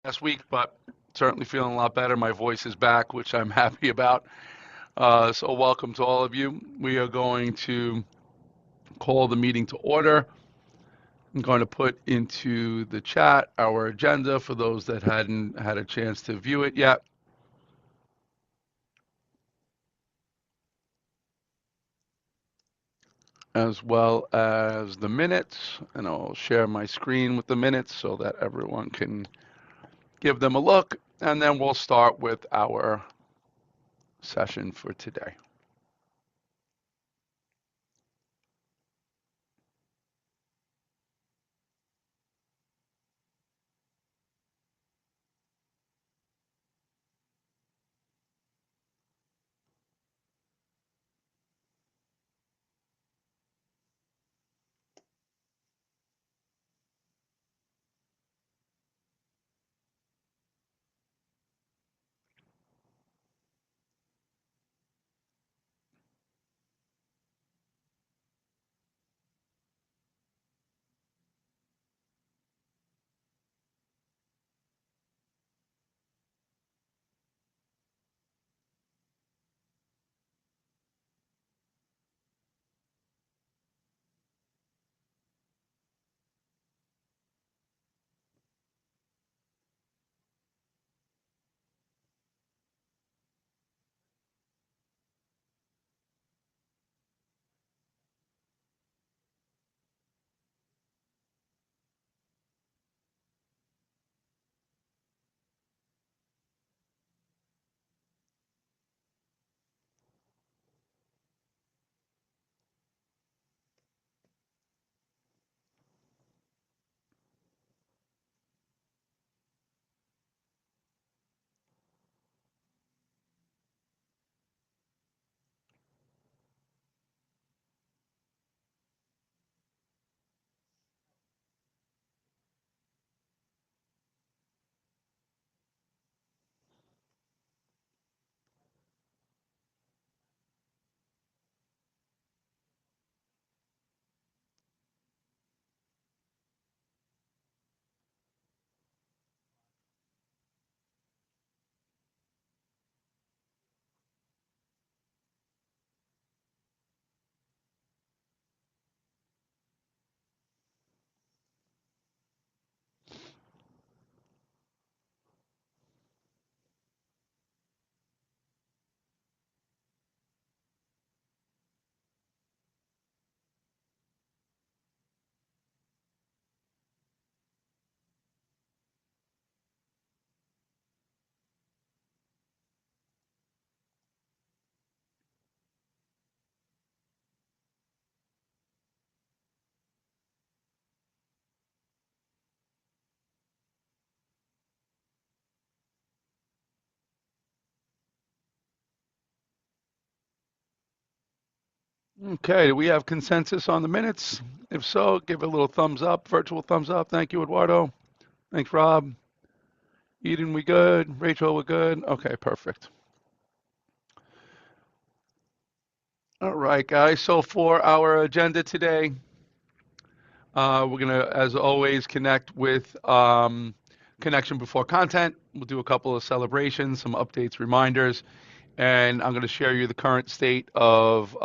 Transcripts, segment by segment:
last week, but certainly feeling a lot better. My voice is back, which I'm happy about. So welcome to all of you. We are going to call the meeting to order. I'm going to put into the chat our agenda for those that hadn't had a chance to view it yet, as well as the minutes. And I'll share my screen with the minutes so that everyone can give them a look. And then we'll start with our session for today. Okay, do we have consensus on the minutes? If so, give it a little thumbs up, virtual thumbs up. Thank you, Eduardo. Thanks, Rob. Eden, we good? Rachel, we good? Okay, perfect. All right, guys. So for our agenda today, we're going to, as always, connect with connection before content. We'll do a couple of celebrations, some updates, reminders, and I'm going to share you the current state of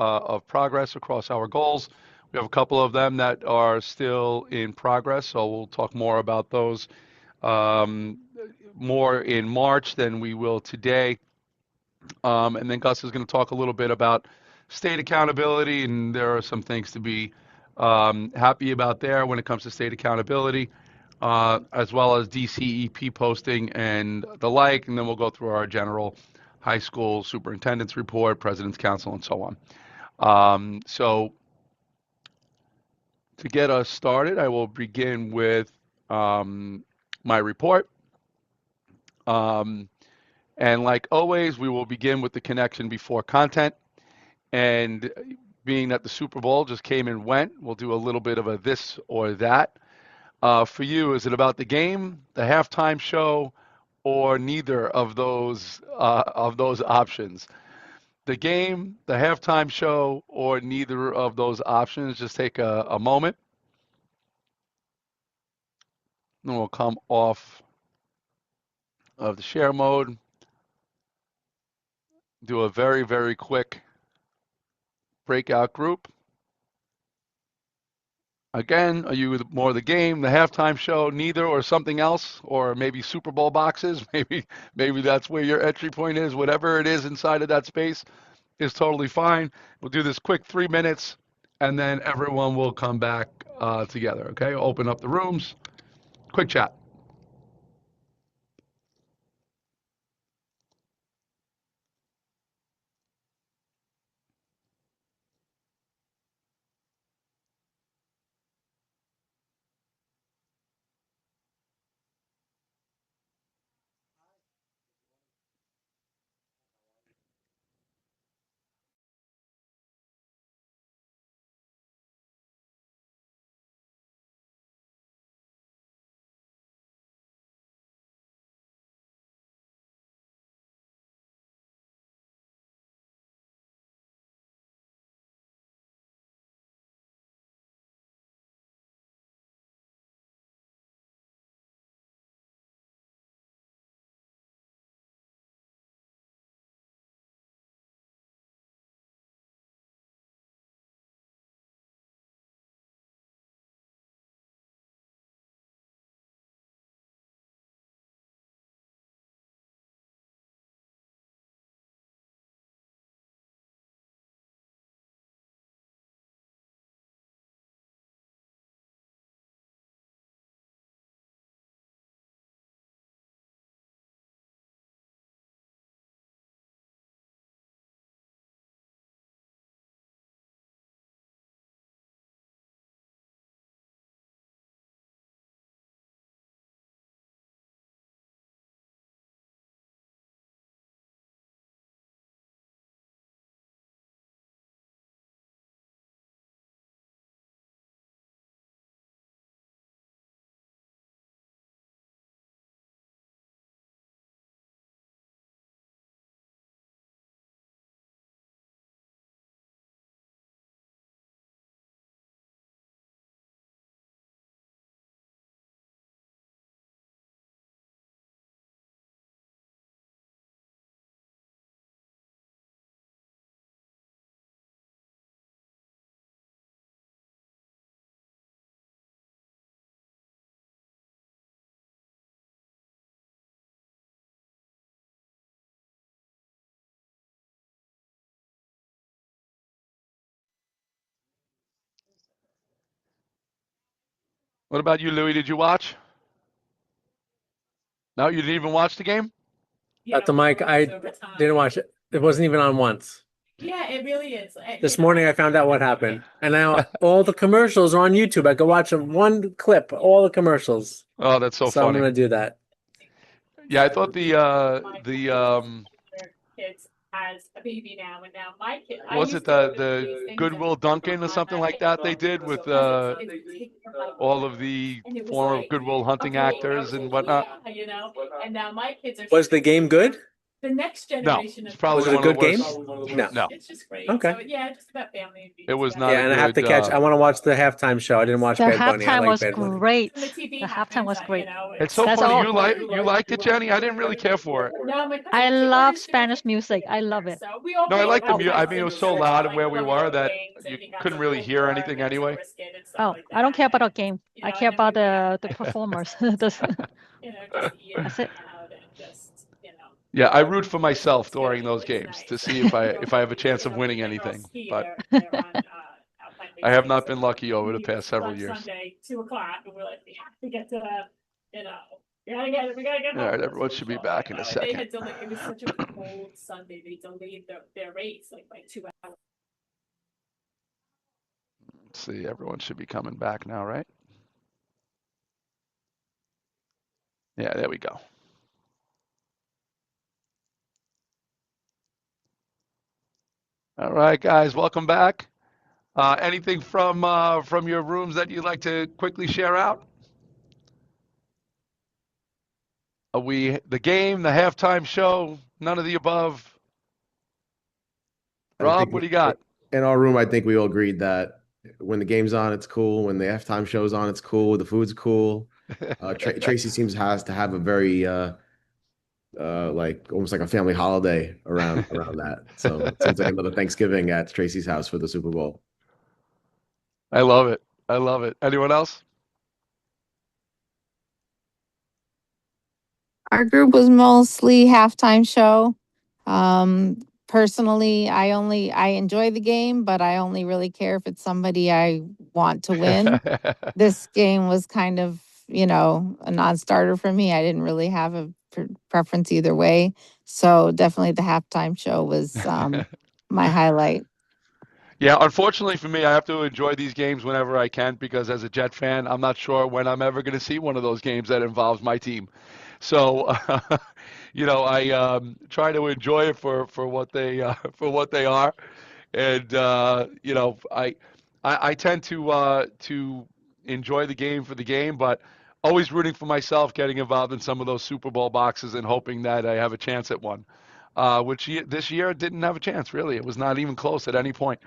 progress across our goals. We have a couple of them that are still in progress, so we'll talk more about those um, more in March than we will today. And then Gus is going to talk a little bit about state accountability, and there are some things to be happy about there when it comes to state accountability, as well as DCEP posting and the like. And then we'll go through our general high school superintendent's report, president's council, and so on. So to get us started, I will begin with my report. Um, and like always, we will begin with the connection before content. And being that the Super Bowl just came and went, we'll do a little bit of a this or that. For you, is it about the game, the halftime show, or neither of those options? The game, the halftime show, or neither of those options? Just take a moment, and we'll come off of the share mode. Do a very, very quick breakout group. Again, are you more the game, the halftime show, neither, or something else, or maybe Super Bowl boxes? Maybe that's where your entry point is. Whatever it is inside of that space is totally fine. We'll do this quick 3 minutes, and then everyone will come back together. Okay, open up the rooms. Quick chat. What about you, Louis? Did you watch? No, you didn't even watch the game? At the mic, I didn't watch it. It wasn't even on once. Yeah, it really is. This morning I found out what happened. And now all the commercials are on YouTube. I can watch one clip, all the commercials. Oh, that's so So I'm funny. gonna do that. Yeah, I thought the kids has a baby now, and now my kid. was it the Goodwill Dunkin' or something like that they did with all of the former Goodwill Hunting actors and whatnot? And now my kids are. Was the game good? The next No, generation it's of probably Was it a one of the good game? worst. No. No, It's just great. Okay. So yeah, just about family. it was not Yeah, a and I have to good. catch. I want to watch the halftime show. I didn't watch The Bad Bunny. I halftime like was Bad Bunny. great. The TV The halftime was great. It's so That's funny. all. You liked it, Jenny? I didn't really care for it. I love Spanish music. I love it. No, I like the music. I mean, it was so loud and and where we were that you couldn't really hear anything anyway. Oh, I don't care about the game. I care about the performers. Just That's it. Yeah, I root for myself during those games to see if I have a chance of winning anything. But I have not been lucky over the past several years. Sunday, 2:00, and we're like, we have to get to, we gotta get All home. right, everyone should be back in a They second. had delayed, it was such a cold Sunday, they delayed their race like by 2 hours. Let's see, everyone should be coming back now, right? Yeah, there we go. All right, guys, welcome back. Anything from your rooms that you'd like to quickly share out? Are we the game, the halftime show, none of the above? I Rob, think what do you got? in our room, I think we all agreed that when the game's on, it's cool. When the halftime show's on, it's cool. The food's cool. Tracy seems has to have a very like almost like a family holiday around that. So it seems like another Thanksgiving at Tracy's house for the Super Bowl. I love it. I love it. Anyone else? Our group was mostly halftime show. Personally, I enjoy the game, but I only really care if it's somebody I want to win. This game was kind of, a non-starter for me. I didn't really have a preference either way. So definitely the halftime show was my highlight. Yeah, unfortunately for me, I have to enjoy these games whenever I can because as a Jet fan, I'm not sure when I'm ever going to see one of those games that involves my team. So, I try to enjoy it for what they for what they are, and I tend to enjoy the game for the game, but always rooting for myself, getting involved in some of those Super Bowl boxes and hoping that I have a chance at one. This year didn't have a chance really. It was not even close at any point.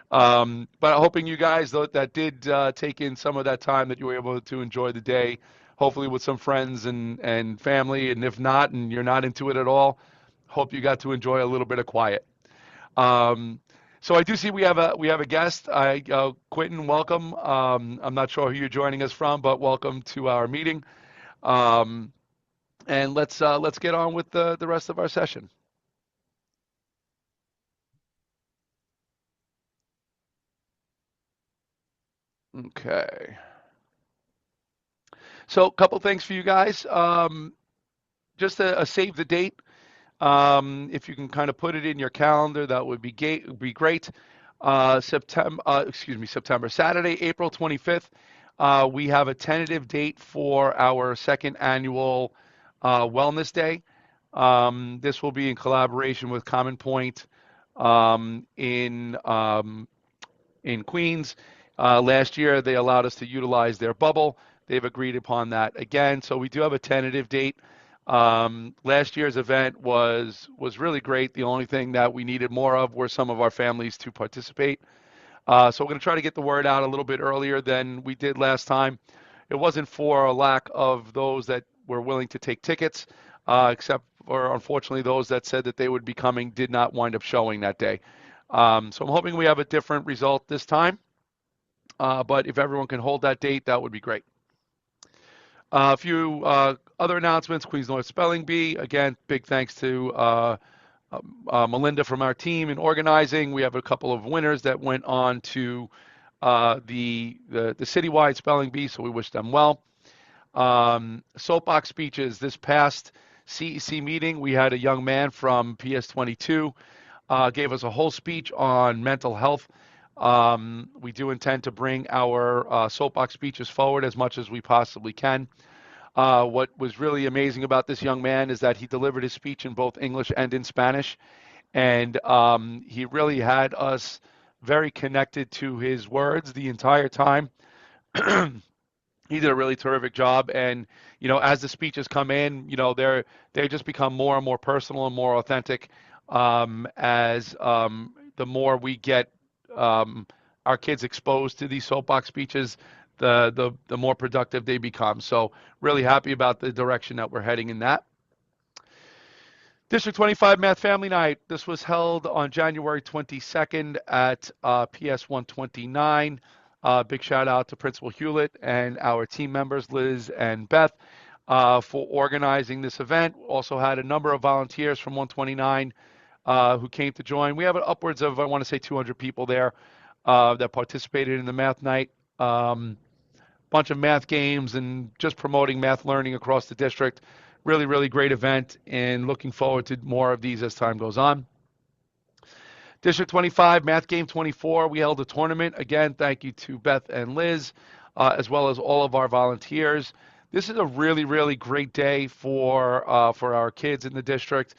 But hoping you guys though, that did take in some of that time that you were able to enjoy the day, hopefully with some friends and family, and if not, and you're not into it at all, hope you got to enjoy a little bit of quiet. Um, so I do see we have a guest. Quentin, welcome. I'm not sure who you're joining us from, but welcome to our meeting. Um, and let's get on with the rest of our session. Okay. So a couple things for you guys. Just a save the date. If you can kind of put it in your calendar, that would be great. September, Saturday, April 25th. We have a tentative date for our second annual Wellness Day. This will be in collaboration with Common Point um, in um, in Queens. Last year, they allowed us to utilize their bubble. They've agreed upon that again. So we do have a tentative date. Last year's event was really great. The only thing that we needed more of were some of our families to participate. So we're going to try to get the word out a little bit earlier than we did last time. It wasn't for a lack of those that were willing to take tickets, except for unfortunately those that said that they would be coming did not wind up showing that day. So I'm hoping we have a different result this time. But if everyone can hold that date, that would be great. A few other announcements. Queens North Spelling Bee. Again, big thanks to Melinda from our team in organizing. We have a couple of winners that went on to the citywide spelling bee, so we wish them well. Soapbox speeches. This past CEC meeting, we had a young man from PS22 gave us a whole speech on mental health. We do intend to bring our soapbox speeches forward as much as we possibly can. What was really amazing about this young man is that he delivered his speech in both English and in Spanish, and he really had us very connected to his words the entire time. He did a really terrific job, and as the speeches come in, they just become more and more personal and more authentic as the more we get our kids exposed to these soapbox speeches, the more productive they become. So really happy about the direction that we're heading in that. District 25 Math Family Night. This was held on January 22nd at PS 129. Big shout out to Principal Hewlett and our team members, Liz and Beth, for organizing this event. Also had a number of volunteers from 129 who came to join. We have upwards of, I want to say, 200 people there that participated in the math night. Bunch of math games and just promoting math learning across the district. Really, really great event, and looking forward to more of these as time goes on. District 25, Math Game 24, we held a tournament. Again, thank you to Beth and Liz, as well as all of our volunteers. This is a really, really great day for our kids in the district,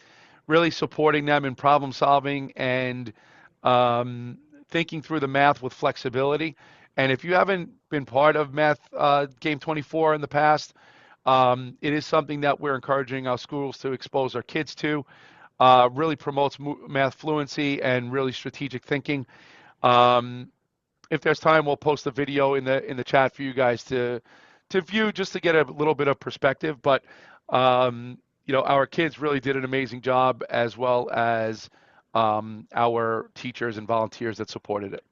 really supporting them in problem solving and thinking through the math with flexibility. And if you haven't been part of Math Game 24 in the past, it is something that we're encouraging our schools to expose our kids to. Really promotes math fluency and really strategic thinking. If there's time, we'll post a video in the chat for you guys to view just to get a little bit of perspective. But our kids really did an amazing job, as well as our teachers and volunteers that supported it.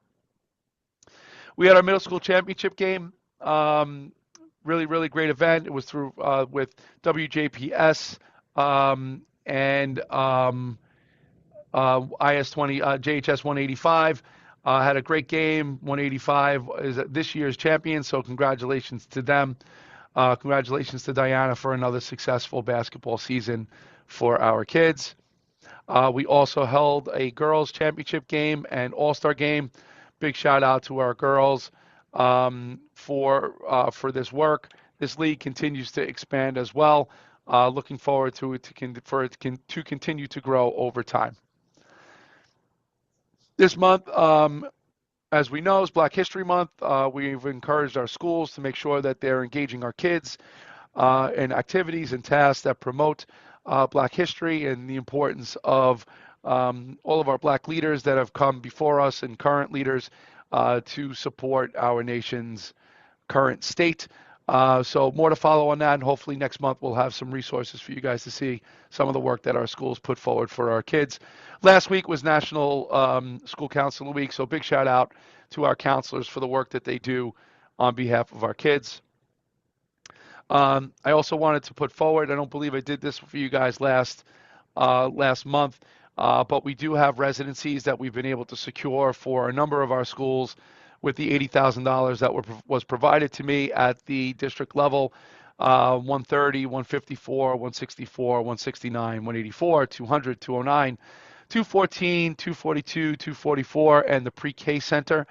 We had our middle school championship game. Really, really great event. It was through with WJPS and IS20 JHS 185. Had a great game. 185 is this year's champion, so congratulations to them. Congratulations to Diana for another successful basketball season for our kids. We also held a girls championship game and all-star game. Big shout out to our girls for this work. This league continues to expand as well. Looking forward to it to continue to grow over time. This month, as we know, is Black History Month. We've encouraged our schools to make sure that they're engaging our kids in activities and tasks that promote Black history and the importance of all of our Black leaders that have come before us and current leaders to support our nation's current state. So more to follow on that, and hopefully next month we'll have some resources for you guys to see some of the work that our schools put forward for our kids. Last week was National School Counselor Week, so big shout out to our counselors for the work that they do on behalf of our kids. I also wanted to put forward, I don't believe I did this for you guys last month, but we do have residencies that we've been able to secure for a number of our schools with the $80,000 that was provided to me at the district level. 130, 154, 164, 169, 184, 200, 209, 214, 242, 244, and the pre-K center.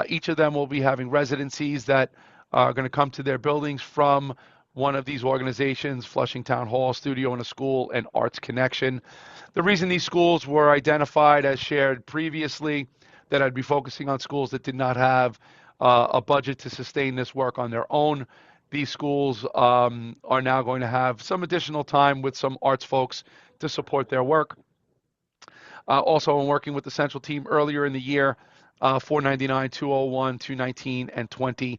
Each of them will be having residencies that are going to come to their buildings from one of these organizations: Flushing Town Hall, Studio in a School, and Arts Connection. The reason these schools were identified as shared previously, that I'd be focusing on schools that did not have a budget to sustain this work on their own. These schools are now going to have some additional time with some arts folks to support their work. Also, I'm working with the Central team earlier in the year, 499, 201, 219, and 20.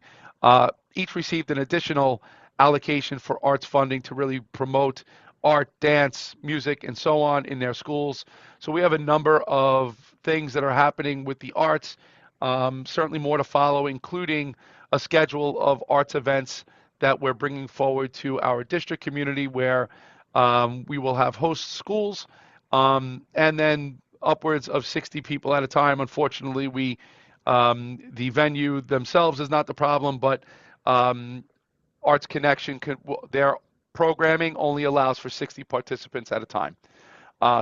Each received an additional allocation for arts funding to really promote art, dance, music, and so on in their schools. So we have a number of things that are happening with the arts, certainly more to follow, including a schedule of arts events that we're bringing forward to our district community, where we will have host schools, and then upwards of 60 people at a time. Unfortunately, the venue themselves is not the problem, but Arts Connection, their programming only allows for 60 participants at a time.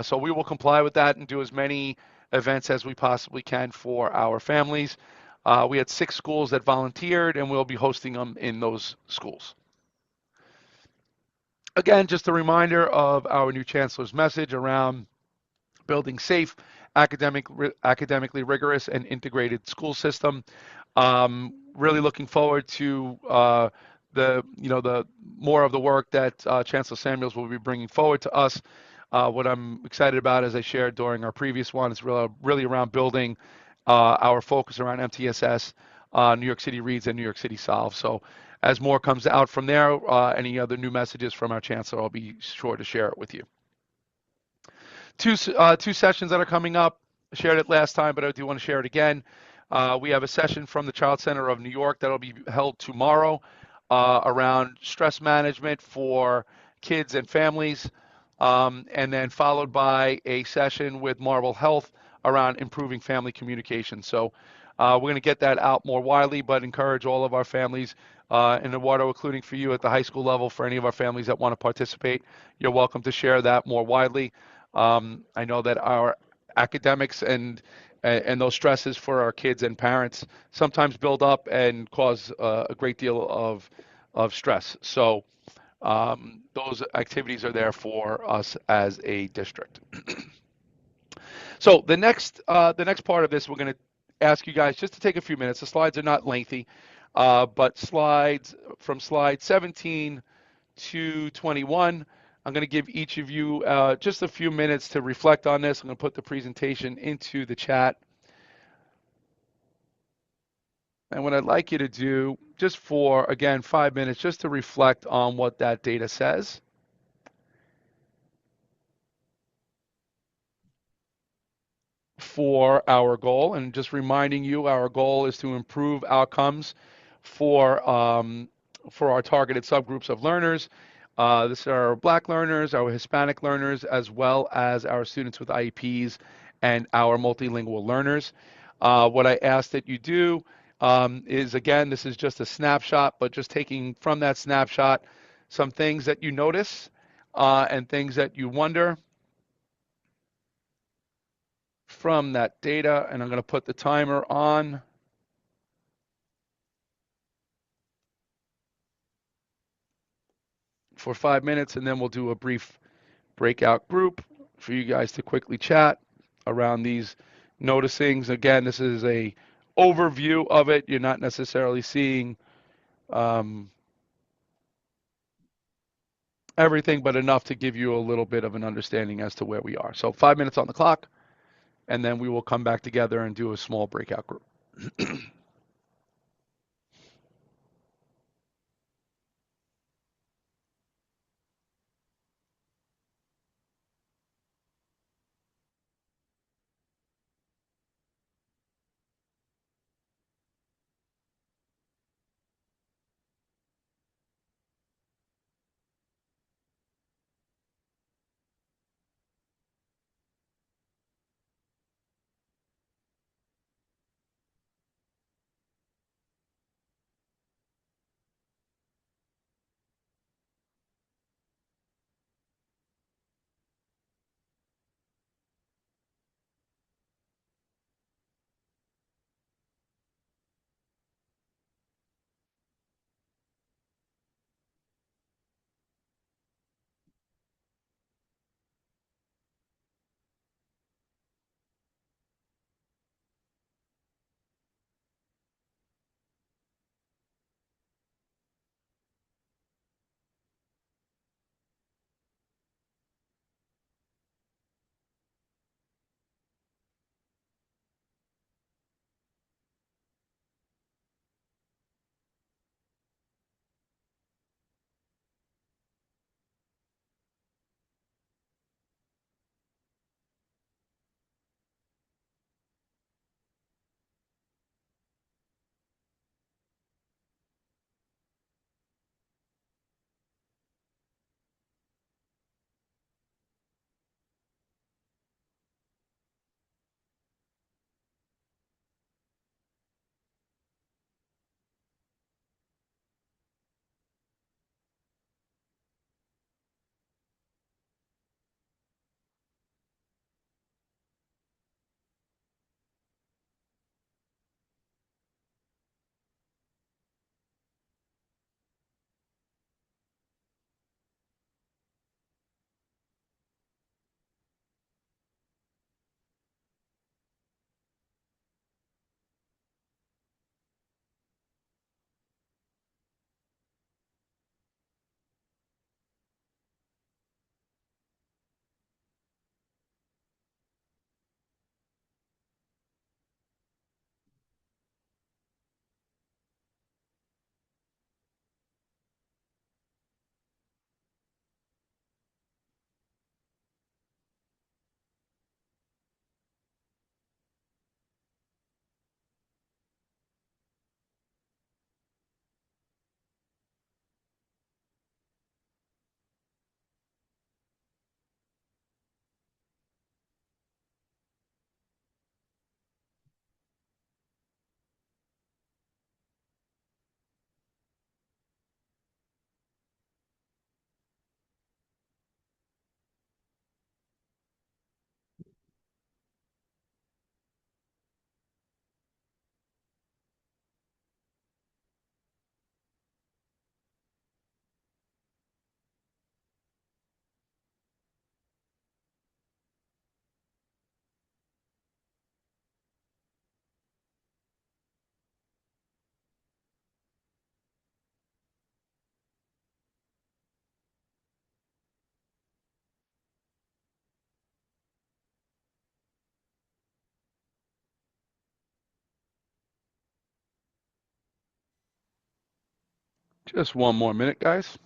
So we will comply with that and do as many events as we possibly can for our families. We had 6 schools that volunteered, and we'll be hosting them in those schools. Again, just a reminder of our new chancellor's message around building safe, academically rigorous, and integrated school system. Really looking forward to the more of the work that Chancellor Samuels will be bringing forward to us. What I'm excited about, as I shared during our previous one, is really around building our focus around MTSS, New York City Reads, and New York City Solves. So as more comes out from there, any other new messages from our Chancellor, I'll be sure to share it with you. Two sessions that are coming up. I shared it last time, but I do want to share it again. We have a session from the Child Center of New York that will be held tomorrow around stress management for kids and families, and then followed by a session with Marvel Health around improving family communication. So we're going to get that out more widely, but encourage all of our families in Eduardo, including for you at the high school level, for any of our families that want to participate, you're welcome to share that more widely. I know that our academics and those stresses for our kids and parents sometimes build up and cause a great deal of stress. So those activities are there for us as a district. So the next part of this, we're going to ask you guys just to take a few minutes. The slides are not lengthy, but from slide 17 to 21, I'm going to give each of you just a few minutes to reflect on this. I'm going to put the presentation into the chat. And what I'd like you to do, just for, again, 5 minutes, just to reflect on what that data says. for our goal. And just reminding you, our goal is to improve outcomes for our targeted subgroups of learners. This are our Black learners, our Hispanic learners, as well as our students with IEPs and our multilingual learners. What I ask that you do is, again, this is just a snapshot, but just taking from that snapshot some things that you notice and things that you wonder from that data. And I'm going to put the timer on for 5 minutes, and then we'll do a brief breakout group for you guys to quickly chat around these noticings. Again, this is a overview of it. You're not necessarily seeing everything, but enough to give you a little bit of an understanding as to where we are. So 5 minutes on the clock, and then we will come back together and do a small breakout group. Just one more minute, guys.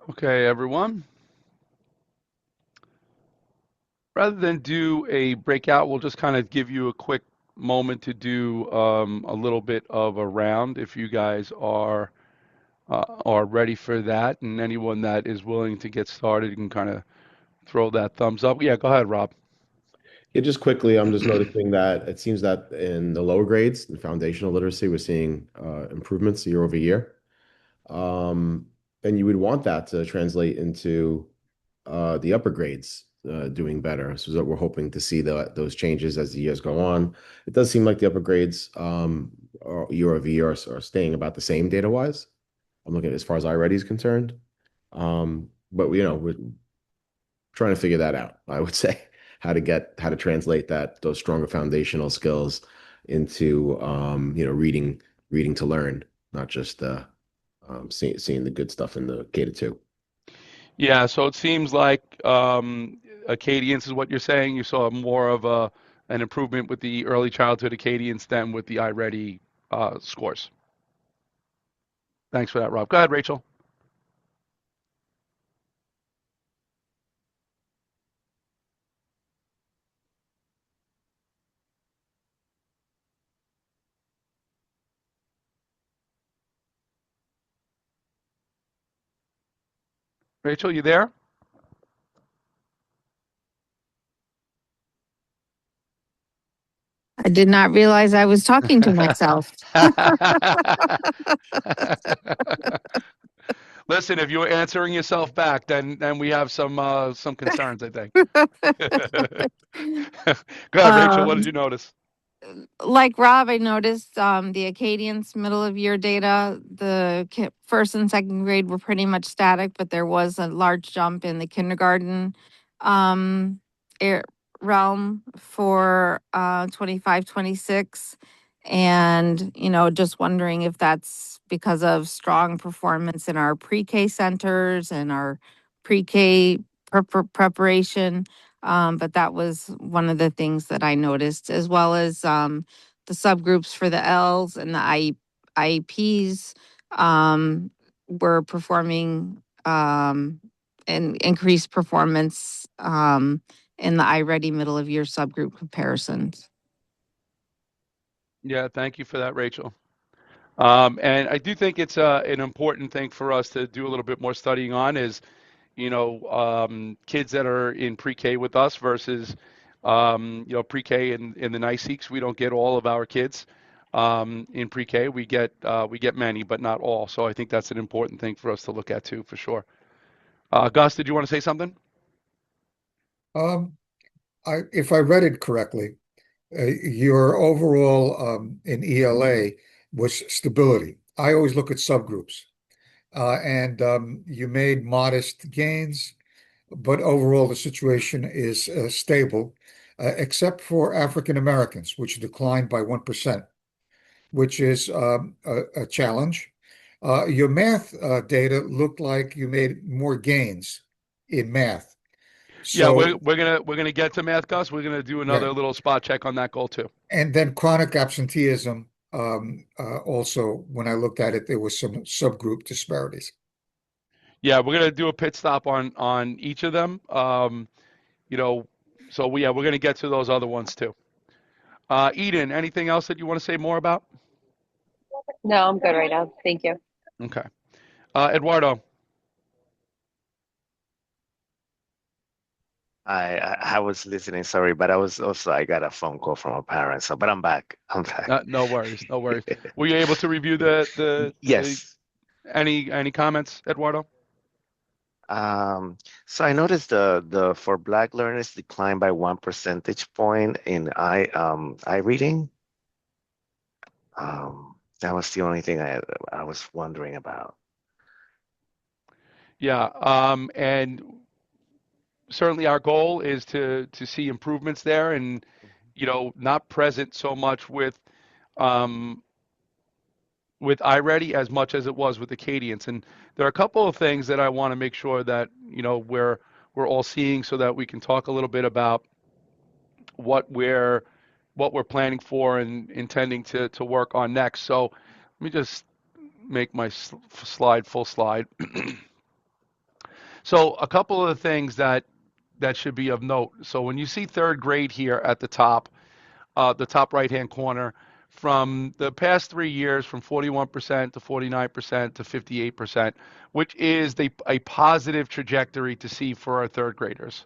Okay, everyone. Rather than do a breakout, we'll just kind of give you a quick moment to do a little bit of a round if you guys are ready for that. And anyone that is willing to get started can kind of throw that thumbs up. Yeah, go ahead, Rob. Yeah, just quickly, I'm just noticing that it seems that in the lower grades, in foundational literacy, we're seeing improvements year over year. Um, and you would want that to translate into the upper grades doing better. So that we're hoping to see those changes as the years go on. It does seem like the upper grades year over year are staying about the same data-wise. I'm looking at as far as iReady is concerned. But we're trying to figure that out, I would say, how to translate those stronger foundational skills into reading to learn, not just seeing the good stuff in the K to two. Yeah, so it seems like Acadians is what you're saying. You saw more of an improvement with the early childhood Acadians than with the iReady scores. Thanks for that, Rob. Go ahead, Rachel. Rachel, you there? I did not realize I was talking to myself. Listen, if you're answering yourself back, then we have some concerns, I think. Go ahead, Rachel. What did Um, you notice? like Rob, I noticed the Acadians middle of year data, the first and second grade were pretty much static, but there was a large jump in the kindergarten um, air, realm for 25, 26. And, just wondering if that's because of strong performance in our pre-K centers and our pre-K preparation. But that was one of the things that I noticed, as well as the subgroups for the Ls and the IEPs were performing and increased performance in the iReady middle of year subgroup comparisons. Yeah, thank you for that, Rachel. And I do think it's an important thing for us to do a little bit more studying on is, kids that are in pre-K with us versus, pre-K in the NICEEKs. We don't get all of our kids in pre-K. We get many, but not all. So I think that's an important thing for us to look at too, for sure. Gus, did you want to say something? Um, if I read it correctly, your overall in ELA was stability. I always look at subgroups, and you made modest gains, but overall the situation is stable, except for African Americans, which declined by 1%, which is a challenge. Your math data looked like you made more gains in math. Yeah, we're So, we're gonna we're gonna get to math, Gus. We're gonna do right. another little spot check on that goal too. And then chronic absenteeism, also, when I looked at it, there was some subgroup disparities. Yeah, we're gonna do a pit stop on each of them. You know, we're gonna get to those other ones too. Eden, anything else that you want to say more about? No, I'm good right now. Thank you. Okay. Eduardo. I was listening, sorry, but I got a phone call from a parent, so but I'm back. I'm back. No worries, no worries. Were you able to review the Yes. any comments, Eduardo? So I noticed the for Black learners declined by 1 percentage point in I reading. That was the only thing I was wondering about. Yeah. And certainly our goal is to see improvements there, and not present so much um, with iReady as much as it was with Acadians. And there are a couple of things that I want to make sure that we're all seeing, so that we can talk a little bit about what we're planning for and intending to work on next. So let me just make my slide full slide. So a couple of the things that should be of note. So when you see third grade here at the top right-hand corner, from the past 3 years, from 41% to 49% to 58%, which is a positive trajectory to see for our third graders.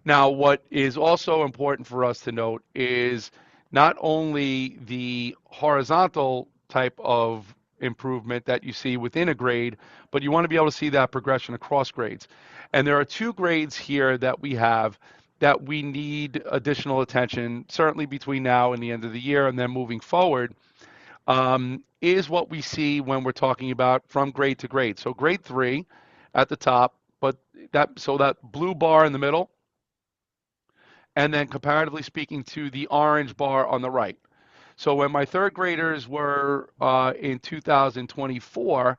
Now, what is also important for us to note is not only the horizontal type of improvement that you see within a grade, but you want to be able to see that progression across grades. And there are two grades here that we have that we need additional attention, certainly between now and the end of the year, and then moving forward, is what we see when we're talking about from grade to grade. So grade 3 at the top, but that blue bar in the middle, and then comparatively speaking to the orange bar on the right. So when my third graders were in 2024,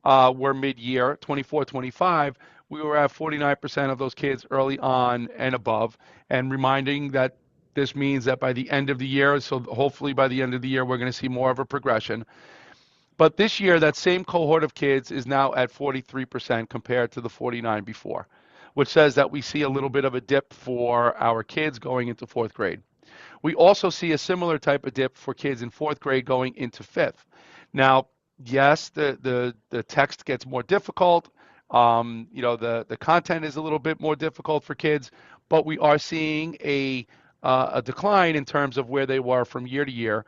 were mid-year, 24, 25, we were at 49% of those kids early on and above, and reminding that this means that by the end of the year, so hopefully by the end of the year, we're going to see more of a progression. But this year, that same cohort of kids is now at 43% compared to the 49 before, which says that we see a little bit of a dip for our kids going into fourth grade. We also see a similar type of dip for kids in fourth grade going into fifth. Now, yes, the text gets more difficult. The content is a little bit more difficult for kids, but we are seeing a decline in terms of where they were from year to year,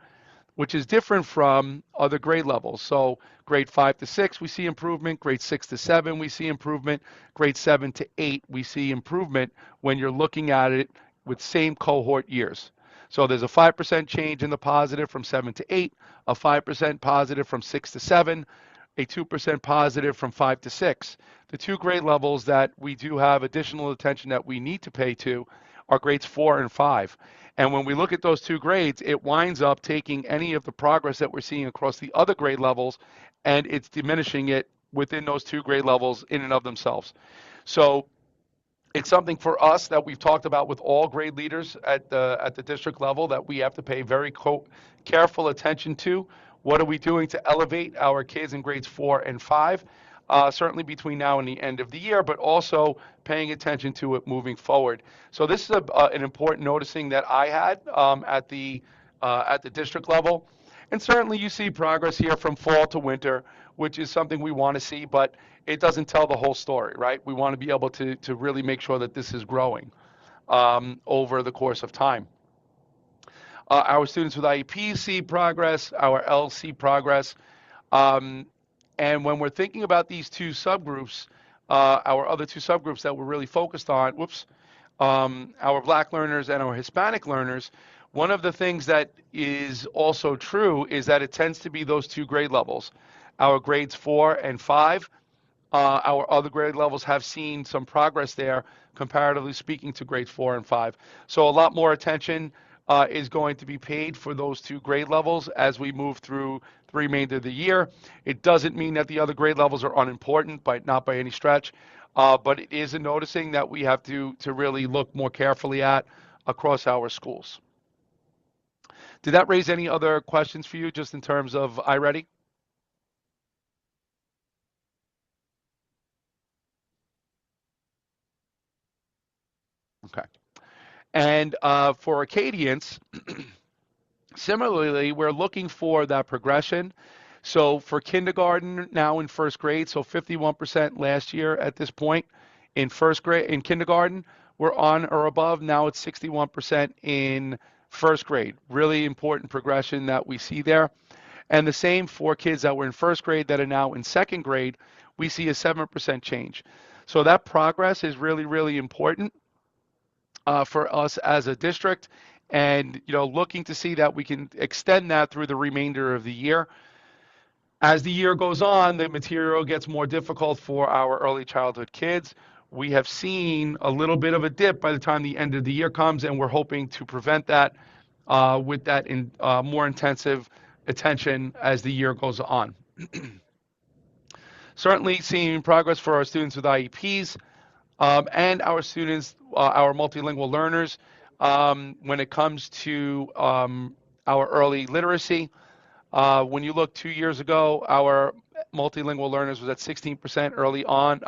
which is different from other grade levels. So grade 5 to 6, we see improvement. Grade 6 to 7, we see improvement. Grade 7 to 8, we see improvement when you're looking at it with same cohort years. So there's a 5% change in the positive from 7 to 8, a 5% positive from 6 to 7, a 2% positive from 5 to 6. The two grade levels that we do have additional attention that we need to pay to are grades 4 and 5. And when we look at those two grades, it winds up taking any of the progress that we're seeing across the other grade levels, and it's diminishing it within those two grade levels in and of themselves. So it's something for us that we've talked about with all grade leaders at the district level that we have to pay very careful attention to. What are we doing to elevate our kids in grades 4 and 5? Certainly between now and the end of the year, but also paying attention to it moving forward. So this is an important noticing that I had at the district level. And certainly you see progress here from fall to winter, which is something we want to see, but it doesn't tell the whole story, right? We want to be able to really make sure that this is growing over the course of time. Our students with IEPs see progress, our Ls see progress. And when we're thinking about these two subgroups, our other two subgroups that we're really focused on, our Black learners and our Hispanic learners, one of the things that is also true is that it tends to be those two grade levels. Our grades 4 and 5, our other grade levels have seen some progress there, comparatively speaking to grades 4 and 5. So a lot more attention is going to be paid for those two grade levels as we move through the remainder of the year. It doesn't mean that the other grade levels are unimportant, not by any stretch, but it is a noticing that we have to really look more carefully at across our schools. Did that raise any other questions for you just in terms of iReady? Okay. And for Acadians, similarly, we're looking for that progression. So for kindergarten now in first grade, so 51% last year at this point in first grade, in kindergarten, we're on or above. Now it's 61% in first grade. Really important progression that we see there. And the same for kids that were in first grade that are now in second grade, we see a 7% change. So that progress is really, really important for us as a district, and looking to see that we can extend that through the remainder of the year. As the year goes on, the material gets more difficult for our early childhood kids. We have seen a little bit of a dip by the time the end of the year comes, and we're hoping to prevent that with that more intensive attention as the year goes on. Certainly seeing progress for our students with IEPs and our students, our multilingual learners, when it comes to our early literacy. When you look 2 years ago, our multilingual learners was at 16% early on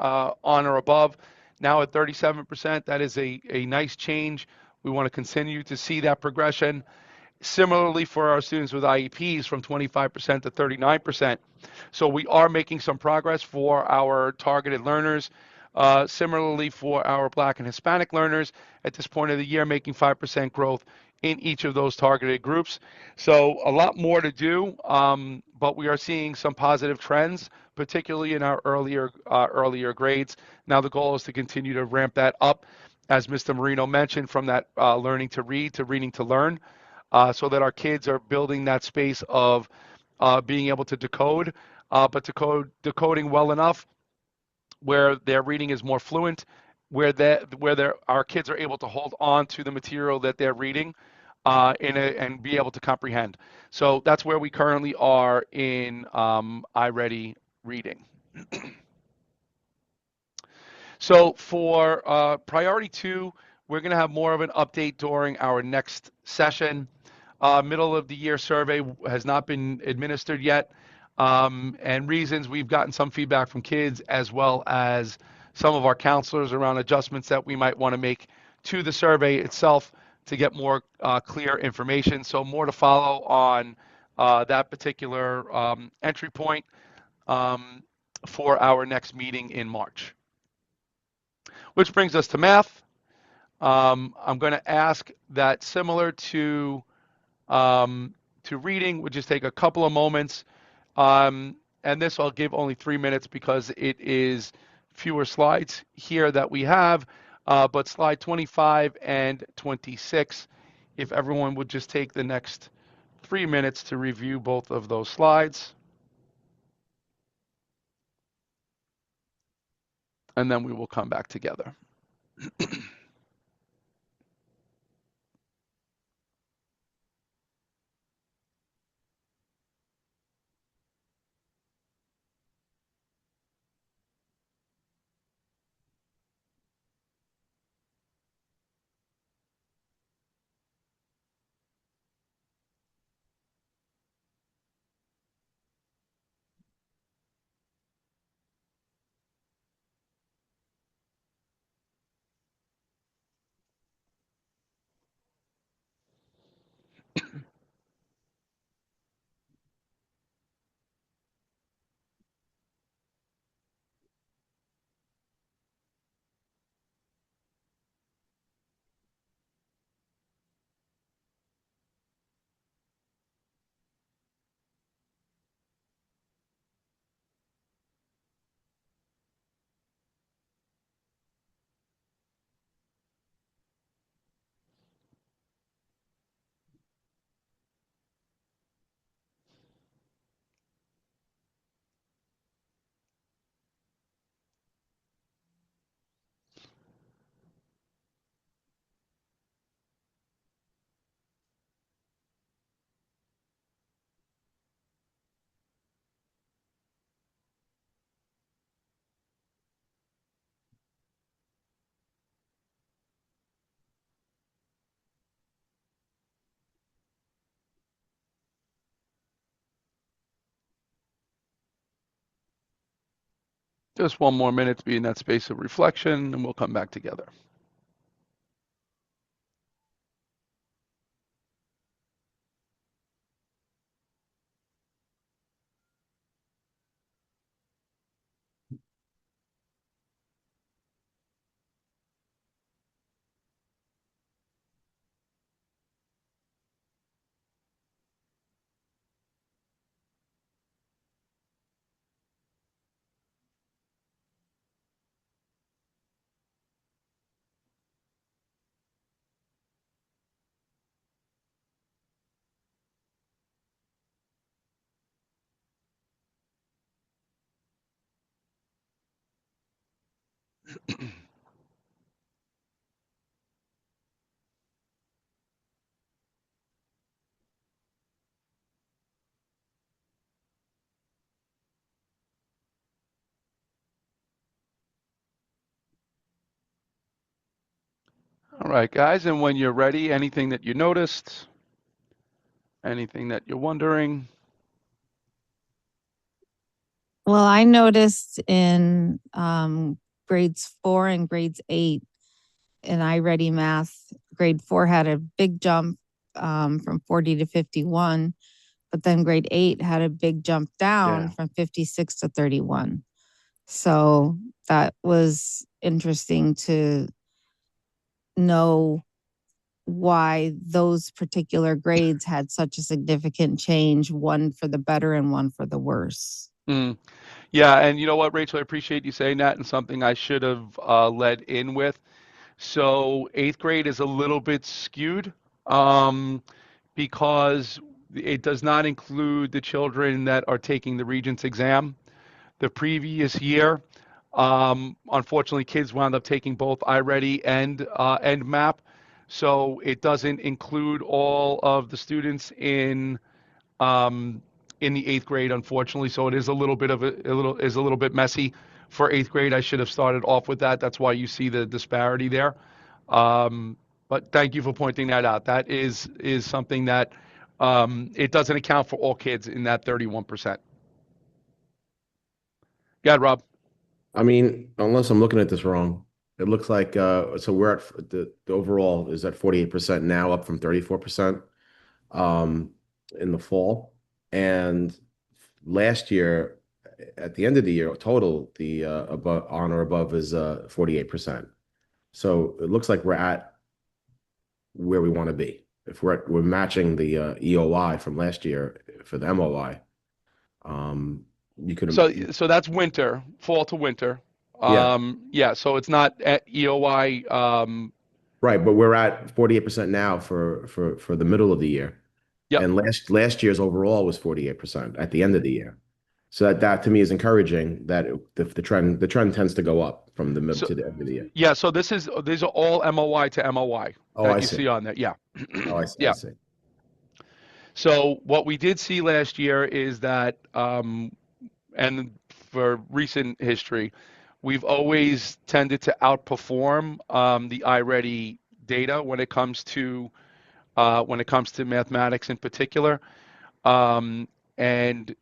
or above. Now at 37%, that is a nice change. We want to continue to see that progression. Similarly for our students with IEPs from 25% to 39%. So we are making some progress for our targeted learners. Similarly for our Black and Hispanic learners, at this point of the year, making 5% growth in each of those targeted groups. So a lot more to do, but we are seeing some positive trends, particularly in our earlier grades. Now the goal is to continue to ramp that up, as Mr. Marino mentioned, from that learning to read to reading to learn, so that our kids are building that space of being able to decode, but decoding well enough where their reading is more fluent, where our kids are able to hold on to the material that they're reading and be able to comprehend. So that's where we currently are in iReady reading. So for priority 2, we're going to have more of an update during our next session. Middle of the year survey has not been administered yet. And reasons, we've gotten some feedback from kids as well as some of our counselors around adjustments that we might want to make to the survey itself to get more clear information. So more to follow on that particular entry point for our next meeting in March. Which brings us to math. I'm going to ask that, similar to reading, would just take a couple of moments. And this I'll give only 3 minutes because it is fewer slides here that we have, but slide 25 and 26, if everyone would just take the next 3 minutes to review both of those slides. And then we will come back together. Just 1 more minute to be in that space of reflection, and we'll come back together. All right, guys, and when you're ready, anything that you noticed, anything that you're wondering. Well, I noticed in grades 4 and grades 8 in iReady Math, grade 4 had a big jump from 40 to 51, but then grade 8 had a big jump down Yeah. from 56 to 31. So that was interesting to know why those particular grades had such a significant change, one for the better and one for the worse. Mm. Yeah, and you know what, Rachel, I appreciate you saying that, and something I should have led in with. So eighth grade is a little bit skewed because it does not include the children that are taking the Regents exam. The previous year, unfortunately, kids wound up taking both iReady and MAP, so it doesn't include all of the students um, in the eighth grade, unfortunately. So it is a little bit of a little bit messy for eighth grade. I should have started off with that. That's why you see the disparity there. But thank you for pointing that out. That is something that it doesn't account for all kids in that 31%. Go ahead, Rob. I mean, unless I'm looking at this wrong, it looks like so we're at the overall is at 48% now, up from 34% um in the fall. And last year, at the end of the year, total the above on or above is 48%. So it looks like we're at where we want to be. If we're matching the EOI from last year for the MOI, you could So that's winter, fall to winter. yeah. Yeah, so it's not at EOI. Right, but we're at 48% now for the middle of the year. Yep. And last year's overall was 48% at the end of the year. So that to me is encouraging that the trend tends to go up from the middle So to the end of the year. yeah, so these are all MOI to MOI Oh, that I you see. see on there. Yeah. Oh, I see. I Yeah. see. So what we did see last year is that, and for recent history, we've always tended to outperform the iReady data when it comes to mathematics in particular. And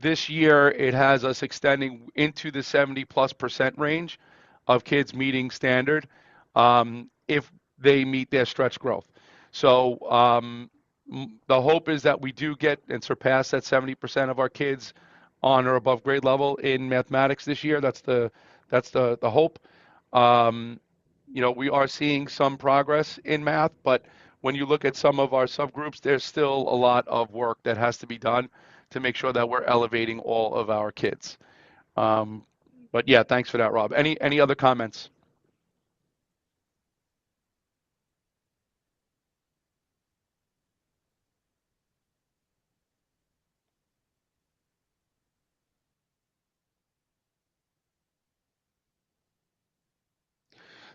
this year it has us extending into the 70+% range of kids meeting standard if they meet their stretch growth. So the hope is that we do get and surpass that 70% of our kids on or above grade level in mathematics this year. That's the hope. Um, we are seeing some progress in math, but when you look at some of our subgroups, there's still a lot of work that has to be done to make sure that we're elevating all of our kids. Um, but yeah, thanks for that, Rob. Any other comments?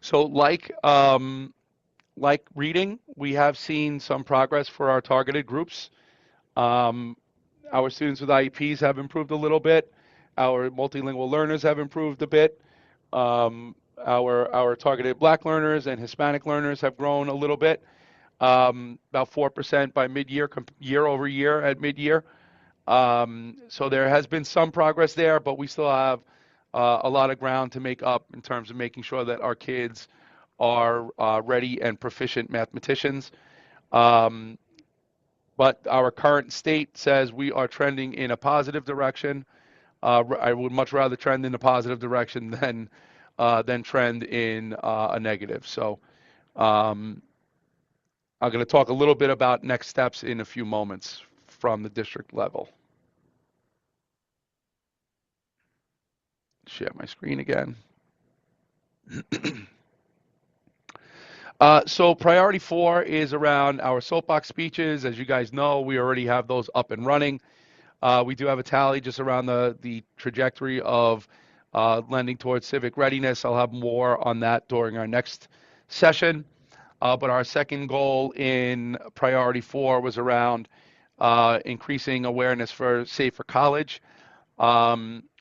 So like reading, we have seen some progress for our targeted groups. Um, our students with IEPs have improved a little bit. Our multilingual learners have improved a bit. Our targeted Black learners and Hispanic learners have grown a little bit, about 4% by mid-year, year over year at mid-year. So there has been some progress there, but we still have a lot of ground to make up in terms of making sure that our kids are ready and proficient mathematicians. Um, but our current state says we are trending in a positive direction. I would much rather trend in a positive direction than trend in a negative. So um, I'm going to talk a little bit about next steps in a few moments from the district level. Share my screen again. So priority 4 is around our soapbox speeches. As you guys know, we already have those up and running. We do have a tally just around the trajectory of lending towards civic readiness. I'll have more on that during our next session. But our second goal in priority 4 was around increasing awareness for Safer College.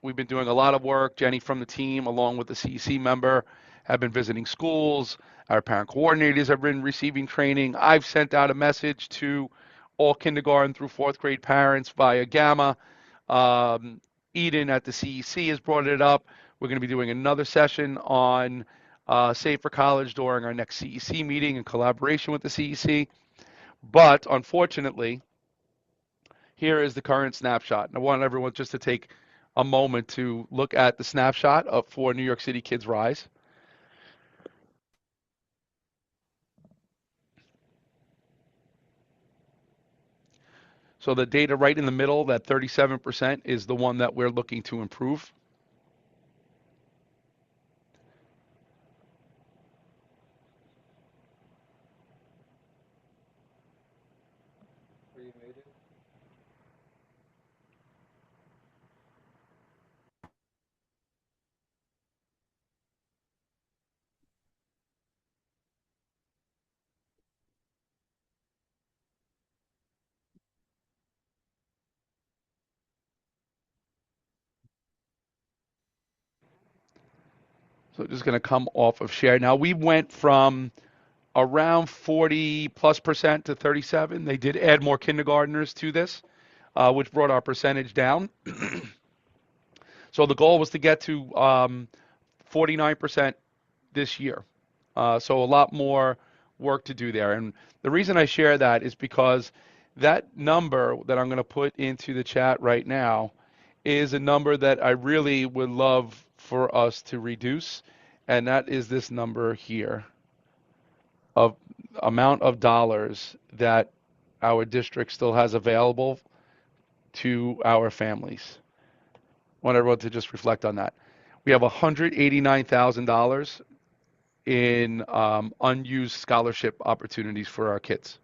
We've been doing a lot of work. Jenny from the team, along with the CEC member, have been visiting schools. Our parent coordinators have been receiving training. I've sent out a message to all kindergarten through fourth grade parents via Gamma, Eden at the CEC has brought it up. We're going to be doing another session on Save for College during our next CEC meeting in collaboration with the CEC. But unfortunately, here is the current snapshot. And I want everyone just to take a moment to look at the snapshot for New York City Kids Rise. So the data right in the middle, that 37%, is the one that we're looking to improve. So just going to come off of share. Now we went from around 40+% to 37. They did add more kindergartners to this, which brought our percentage down. So the goal was to get to 49% this year. So a lot more work to do there. And the reason I share that is because that number that I'm going to put into the chat right now is a number that I really would love for us to reduce. And that is this number here of amount of dollars that our district still has available to our families. I want everyone to just reflect on that. We have $189,000 in unused scholarship opportunities for our kids.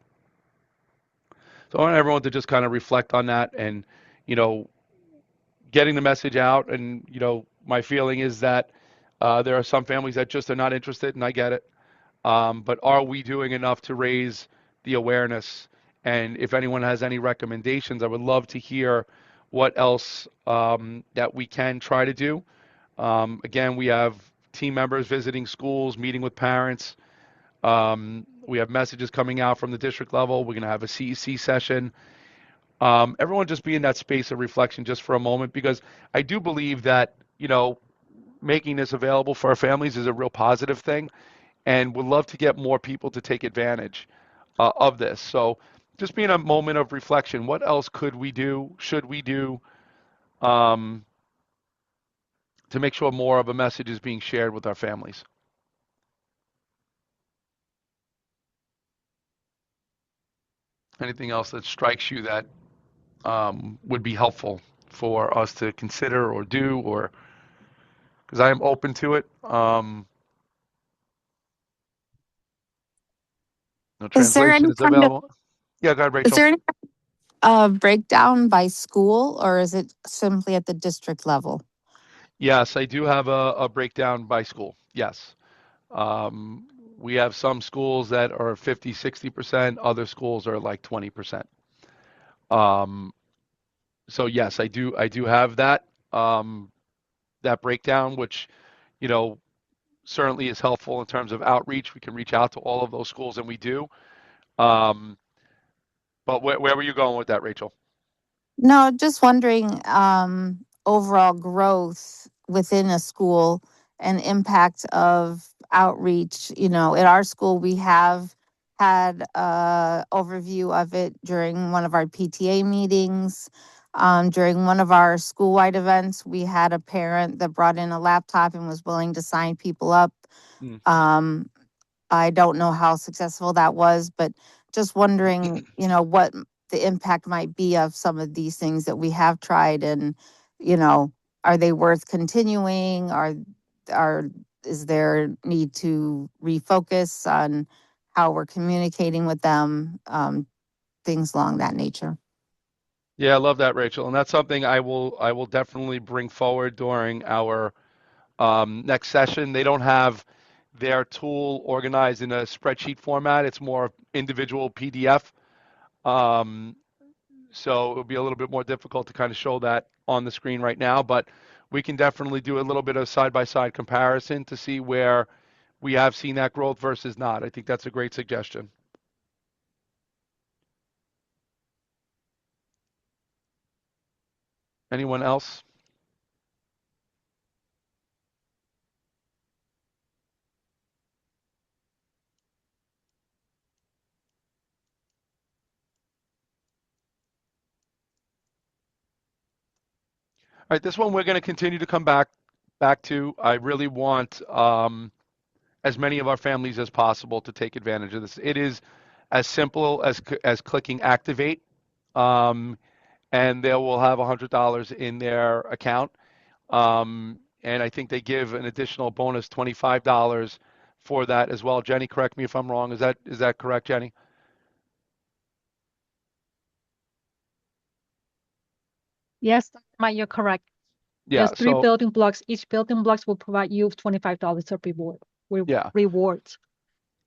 So I want everyone to just kind of reflect on that and, getting the message out. And, my feeling is that there are some families that just are not interested, and I get it. But are we doing enough to raise the awareness? And if anyone has any recommendations, I would love to hear what else that we can try to do. Again, we have team members visiting schools, meeting with parents. We have messages coming out from the district level. We're going to have a CEC session. Everyone just be in that space of reflection just for a moment, because I do believe that, making this available for our families is a real positive thing, and would love to get more people to take advantage of this. So just be in a moment of reflection. What else could we do? Should we do to make sure more of a message is being shared with our families? Anything else that strikes you that would be helpful for us to consider or do, or because I am open to it. No Is there translation any is kind of available. Yeah, go ahead, is Rachel. there any breakdown by school, or is it simply at the district level? Yes, I do have a breakdown by school. Yes. We have some schools that are 50, 60%. Other schools are like 20%. So yes, I do have that breakdown, which, you know, certainly is helpful in terms of outreach. We can reach out to all of those schools, and we do. Um, but where were you going with that, Rachel? No, just wondering overall growth within a school and impact of outreach. At our school, we have had a overview of it during one of our PTA meetings. During one of our school-wide events, we had a parent that brought in a laptop and was willing to sign people up. Mm. I don't know how successful that was, but just wondering, what the impact might be of some of these things that we have tried, and, are they worth continuing? Are is there need to refocus on how we're communicating with them? Things along that nature. Yeah, I love that, Rachel, and that's something I will definitely bring forward during our next session. They don't have their tool organized in a spreadsheet format. It's more individual PDF. Um, so it'll be a little bit more difficult to kind of show that on the screen right now, but we can definitely do a little bit of side-by-side comparison to see where we have seen that growth versus not. I think that's a great suggestion. Anyone else? right, this one we're going to continue to come back to. I really want as many of our families as possible to take advantage of this. It is as simple as clicking activate, um, and they will have $100 in their account. And I think they give an additional bonus $25 for that as well. Jenny, correct me if I'm wrong. Is that correct, Jenny? Yes, Mike, you're correct. Yeah. There's three So building blocks. Each building blocks will provide you $25 of yeah, rewards.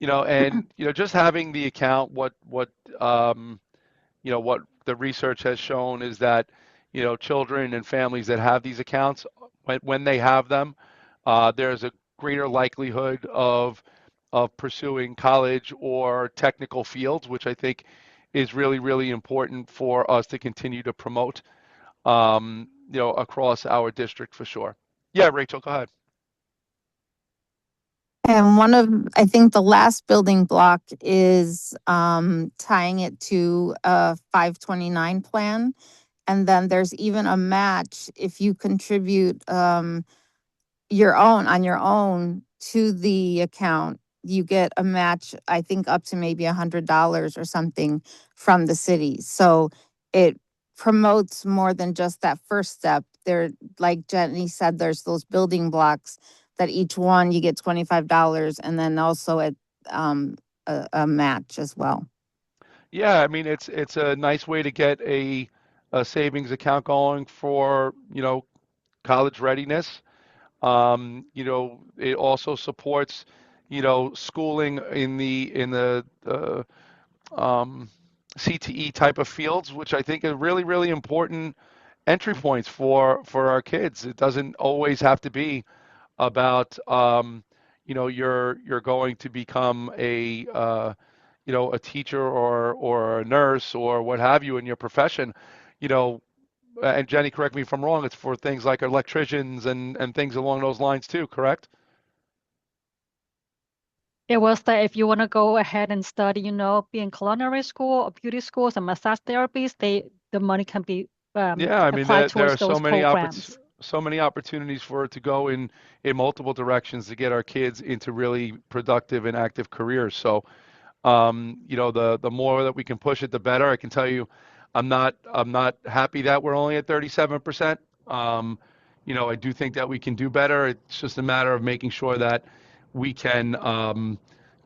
and just having the account, um, what the research has shown is that, children and families that have these accounts, when they have them, there's a greater likelihood of pursuing college or technical fields, which I think is really, really important for us to continue to promote, across our district for sure. Yeah, Rachel, go ahead. And I think the last building block is tying it to a 529 plan. And then there's even a match if you contribute on your own to the account. You get a match, I think up to maybe $100 or something from the city. So it promotes more than just that first step. There, like Jenny said, there's those building blocks that each one you get $25 and then also um, a match as well. Yeah, I mean it's a nice way to get a savings account going for, college readiness. It also supports, schooling in the um, CTE type of fields, which I think are really, really important entry points for our kids. It doesn't always have to be about, you're going to become a teacher or a nurse or what have you in your profession. You know, and Jenny, correct me if I'm wrong, it's for things like electricians and things along those lines too, correct? It was that if you want to go ahead and study, be in culinary school or beauty schools and massage therapies, the money can be Yeah, I mean applied there towards are so those many programs. so many opportunities for it to go in multiple directions to get our kids into really productive and active careers. So the more that we can push it, the better. I can tell you, I'm not happy that we're only at 37%. I do think that we can do better. It's just a matter of making sure that we can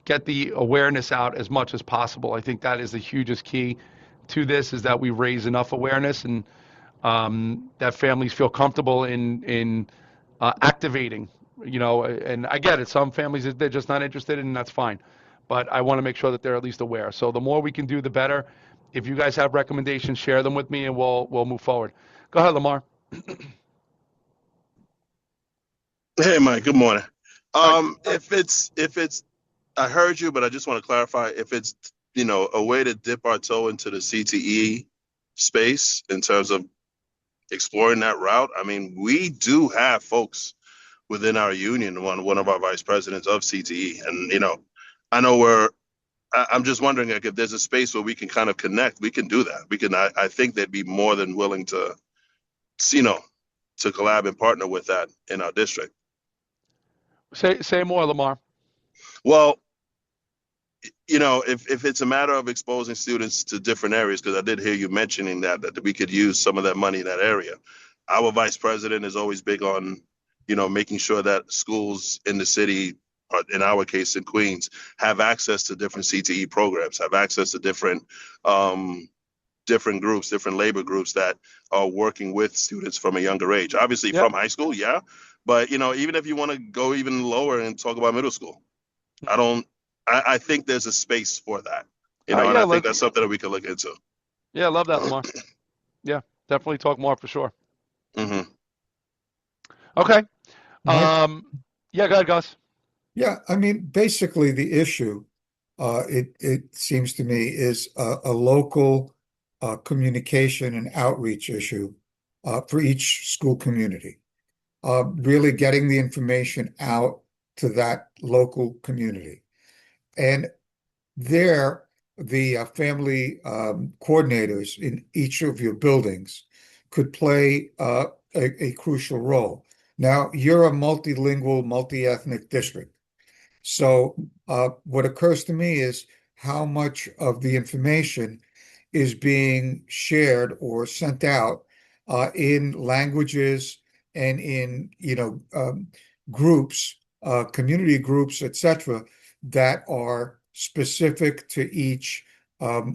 get the awareness out as much as possible. I think that is the hugest key to this is that we raise enough awareness and that families feel comfortable in activating. And I get it. Some families they're just not interested, and that's fine. But I want to make sure that they're at least aware. So the more we can do, the better. If you guys have recommendations, share them with me, and we'll move forward. Go ahead, Lamar. Hey, Mike, good morning. Hi. If it's, I heard you, but I just want to clarify if it's, a way to dip our toe into the CTE space in terms of exploring that route. I mean, we do have folks within our union, one of our vice presidents of CTE, and I know I'm just wondering like if there's a space where we can kind of connect, we can do that. We can. I think they'd be more than willing to, you know, to collab and partner with that in our district. Say more, Lamar. Well, if it's a matter of exposing students to different areas, because I did hear you mentioning that we could use some of that money in that area. Our vice president is always big on, making sure that schools in the city, or in our case in Queens, have access to different CTE programs, have access to different groups, different labor groups that are working with students from a younger age. Obviously, Yep. from high school, yeah, but even if you want to go even lower and talk about middle school, I don't. I think there's a space for that, and Yeah, I think that's something that we could look into. yeah, love that, Lamar. Yeah, definitely talk more for sure. Hmm. Okay. Mike? Yeah, go ahead, Gus. Yeah, I mean, basically the issue, it seems to me, is a local communication and outreach issue for each school community. Really getting the information out to that local community. And there, the family coordinators in each of your buildings could play a crucial role. Now, you're a multilingual, multi-ethnic district. So what occurs to me is how much of the information is being shared or sent out in languages and in groups, community groups, etc., that are specific to each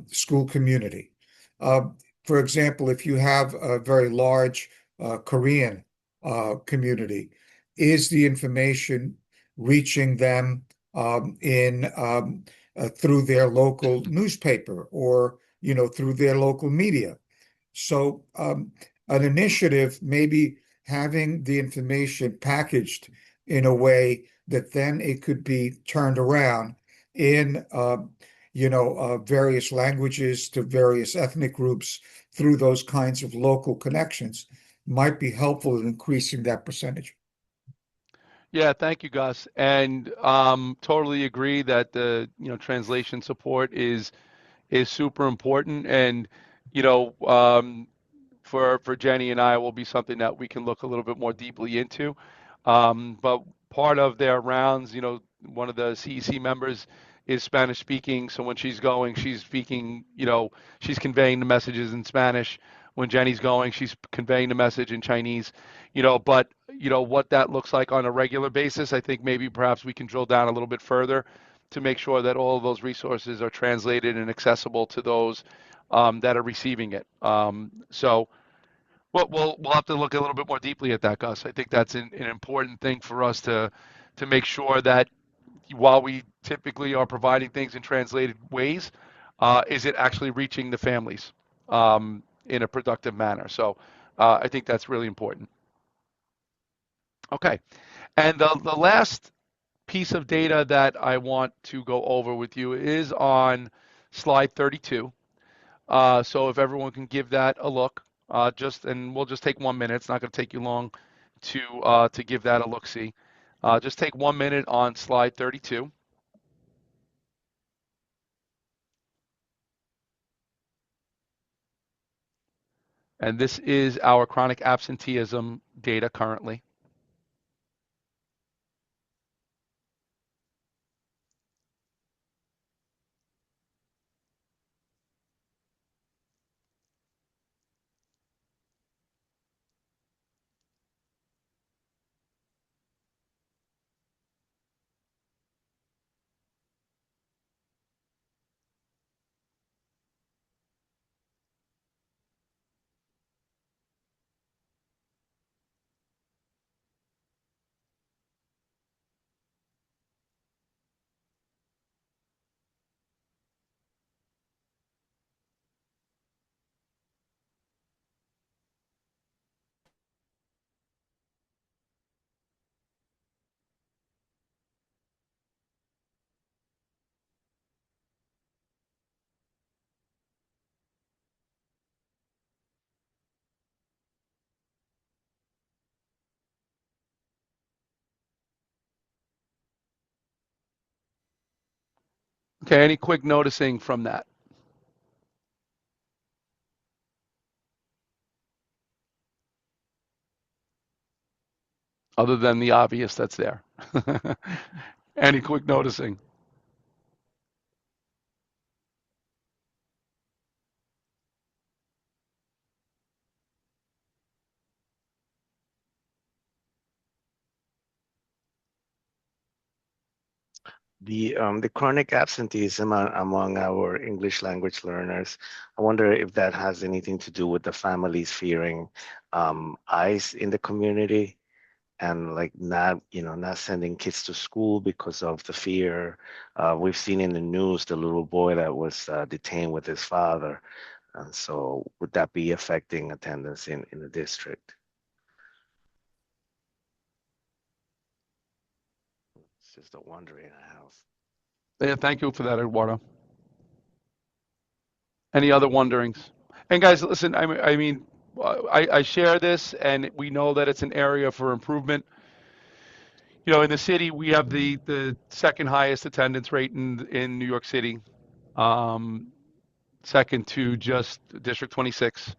school community. Uh, for example, if you have a very large Korean community, is the information reaching them in through their local newspaper or through their local media? So an initiative, maybe having the information packaged in a way that then it could be turned around in various languages to various ethnic groups through those kinds of local connections might be helpful in increasing that percentage. Yeah, thank you, Gus. And totally agree that the translation support is super important. And you know, for Jenny and I will be something that we can look a little bit more deeply into. But part of their rounds, one of the CEC members is Spanish speaking. So when she's going, she's speaking, she's conveying the messages in Spanish. When Jenny's going, she's conveying the message in Chinese, but what that looks like on a regular basis, I think maybe perhaps we can drill down a little bit further to make sure that all of those resources are translated and accessible to those that are receiving it. So we'll have to look a little bit more deeply at that, Gus. I think that's an important thing for us to make sure that while we typically are providing things in translated ways, is it actually reaching the families in a productive manner? So I think that's really important. Okay, and the last piece of data that I want to go over with you is on slide 32. So if everyone can give that a look, and we'll just take 1 minute. It's not going to take you long to give that a look. See, just take 1 minute on slide 32. And this is our chronic absenteeism data currently. Okay, any quick noticing from that? Other than the obvious that's there. Any quick noticing? The chronic absenteeism among our English language learners, I wonder if that has anything to do with the families fearing ICE in the community and like not sending kids to school because of the fear. We've seen in the news the little boy that was detained with his father. And so would that be affecting attendance in the district? It's just a wondering I have. Yeah, thank you for that, Eduardo. Any other wonderings? And guys, listen, I mean, I share this, and we know that it's an area for improvement. In the city, we have the second highest attendance rate in New York City, second to just District 26.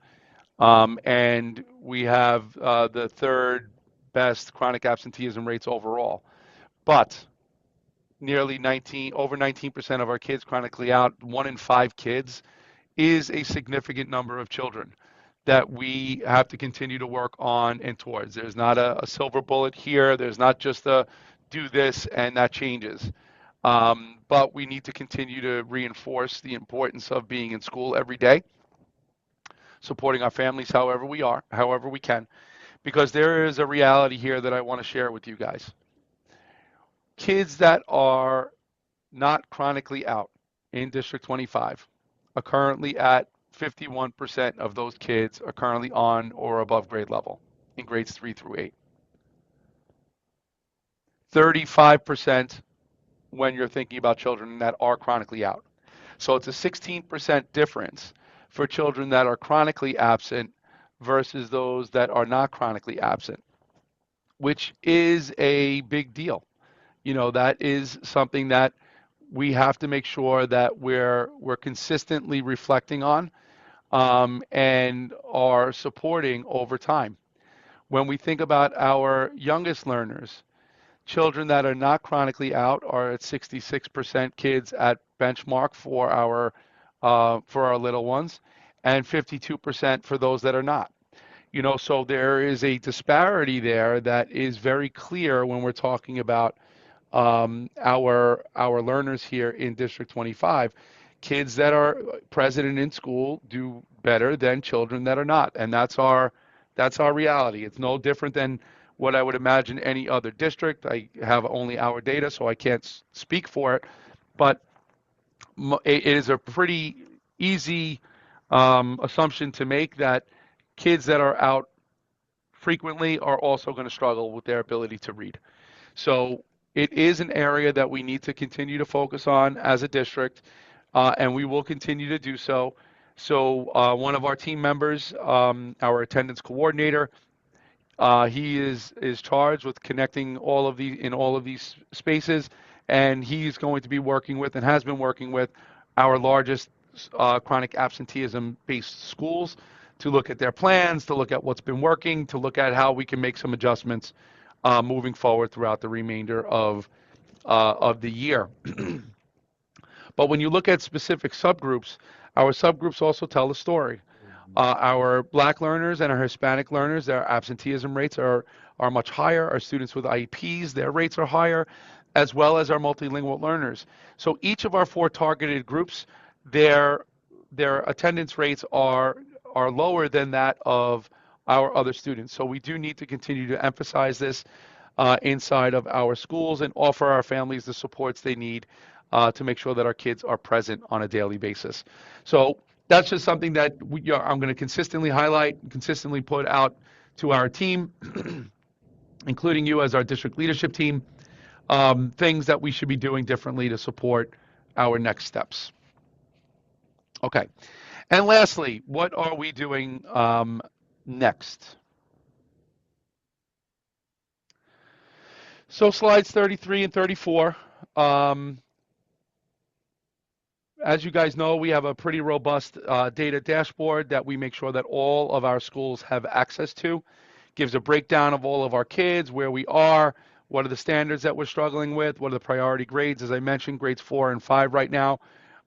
And we have the third best chronic absenteeism rates overall. But nearly over 19% of our kids chronically out, 1 in 5 kids, is a significant number of children that we have to continue to work on and towards. There's not a silver bullet here. There's not just a do this and that changes. But we need to continue to reinforce the importance of being in school every day, supporting our families however we can, because there is a reality here that I want to share with you guys. Kids that are not chronically out in District 25 are currently at 51% of those kids are currently on or above grade level in grades 3 through 8. 35% when you're thinking about children that are chronically out. So it's a 16% difference for children that are chronically absent versus those that are not chronically absent, which is a big deal. That is something that we have to make sure that we're consistently reflecting on and are supporting over time. When we think about our youngest learners, children that are not chronically out are at 66% kids at benchmark for our little ones, and 52% for those that are not. So there is a disparity there that is very clear when we're talking about our learners here in District 25. Kids that are present and in school do better than children that are not, and that's our reality. It's no different than what I would imagine any other district. I have only our data, so I can't speak for it, but it is a pretty easy assumption to make that kids that are out frequently are also going to struggle with their ability to read. So it is an area that we need to continue to focus on as a district, and we will continue to do so. So one of our team members, our attendance coordinator, he is charged with connecting all of these spaces, and he's going to be working with and has been working with our largest chronic absenteeism-based schools to look at their plans, to look at what's been working, to look at how we can make some adjustments moving forward throughout the remainder of the year. But when you look at specific subgroups, our subgroups also tell a story. Our Black learners and our Hispanic learners, their absenteeism rates are much higher. Our students with IEPs, their rates are higher, as well as our multilingual learners. So each of our 4 targeted groups, their attendance rates are lower than that of our other students. So we do need to continue to emphasize this inside of our schools and offer our families the supports they need to make sure that our kids are present on a daily basis. So that's just something that I'm going to consistently highlight, consistently put out to our team, including you as our district leadership team, things that we should be doing differently to support our next steps. Okay. And lastly, what are we doing next? So slides 33 and 34. As you guys know, we have a pretty robust data dashboard that we make sure that all of our schools have access to. Gives a breakdown of all of our kids, where we are, what are the standards that we're struggling with, what are the priority grades. As I mentioned, grades 4 and 5 right now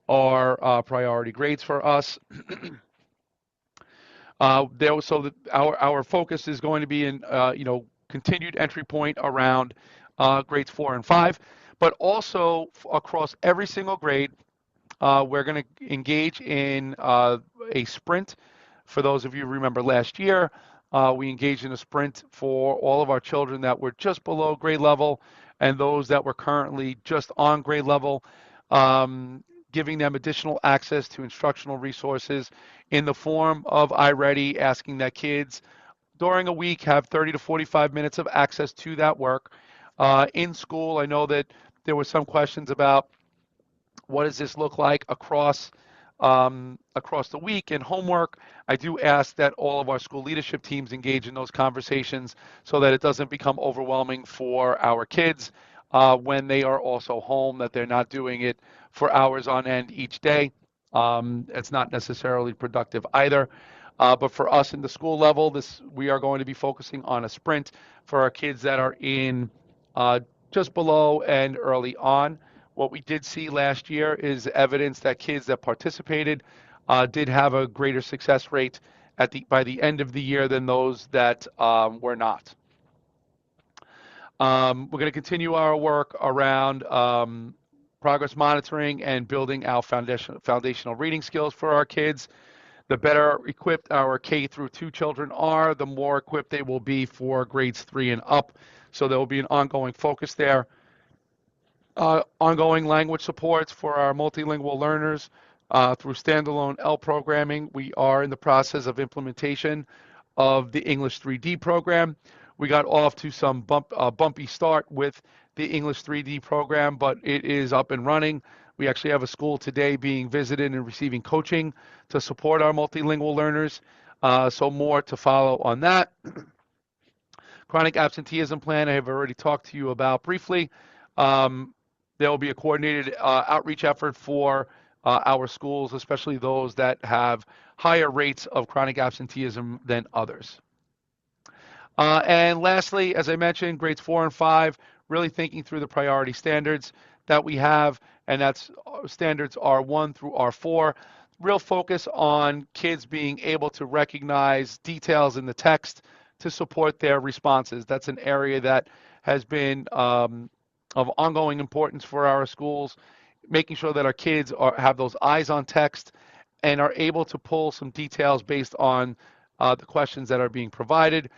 are priority grades for us. Our focus is going to be in continued entry point around grades 4 and 5, but also across every single grade. We're going to engage in a sprint. For those of you who remember last year, we engaged in a sprint for all of our children that were just below grade level and those that were currently just on grade level, giving them additional access to instructional resources in the form of iReady, asking that kids during a week have 30 to 45 minutes of access to that work. In school, I know that there were some questions about what does this look like across the week in homework. I do ask that all of our school leadership teams engage in those conversations so that it doesn't become overwhelming for our kids when they are also home, that they're not doing it for hours on end each day. It's not necessarily productive either. But for us in the school level, we are going to be focusing on a sprint for our kids that are in just below and early on. What we did see last year is evidence that kids that participated did have a greater success rate by the end of the year than those that were not. We're going to continue our work around progress monitoring and building our foundational reading skills for our kids. The better equipped our K through 2 children are, the more equipped they will be for grades 3 and up. So there will be an ongoing focus there. Ongoing language supports for our multilingual learners through standalone L programming. We are in the process of implementation of the English 3D program. We got off to some bumpy start with the English 3D program, but it is up and running. We actually have a school today being visited and receiving coaching to support our multilingual learners. So more to follow on that. Chronic absenteeism plan, I have already talked to you about briefly. There will be a coordinated outreach effort for our schools, especially those that have higher rates of chronic absenteeism than others. And lastly, as I mentioned, grades 4 and 5, really thinking through the priority standards that we have, and that's standards R1 through R4. Real focus on kids being able to recognize details in the text to support their responses. That's an area that has been of ongoing importance for our schools, making sure that our kids have those eyes on text and are able to pull some details based on the questions that are being provided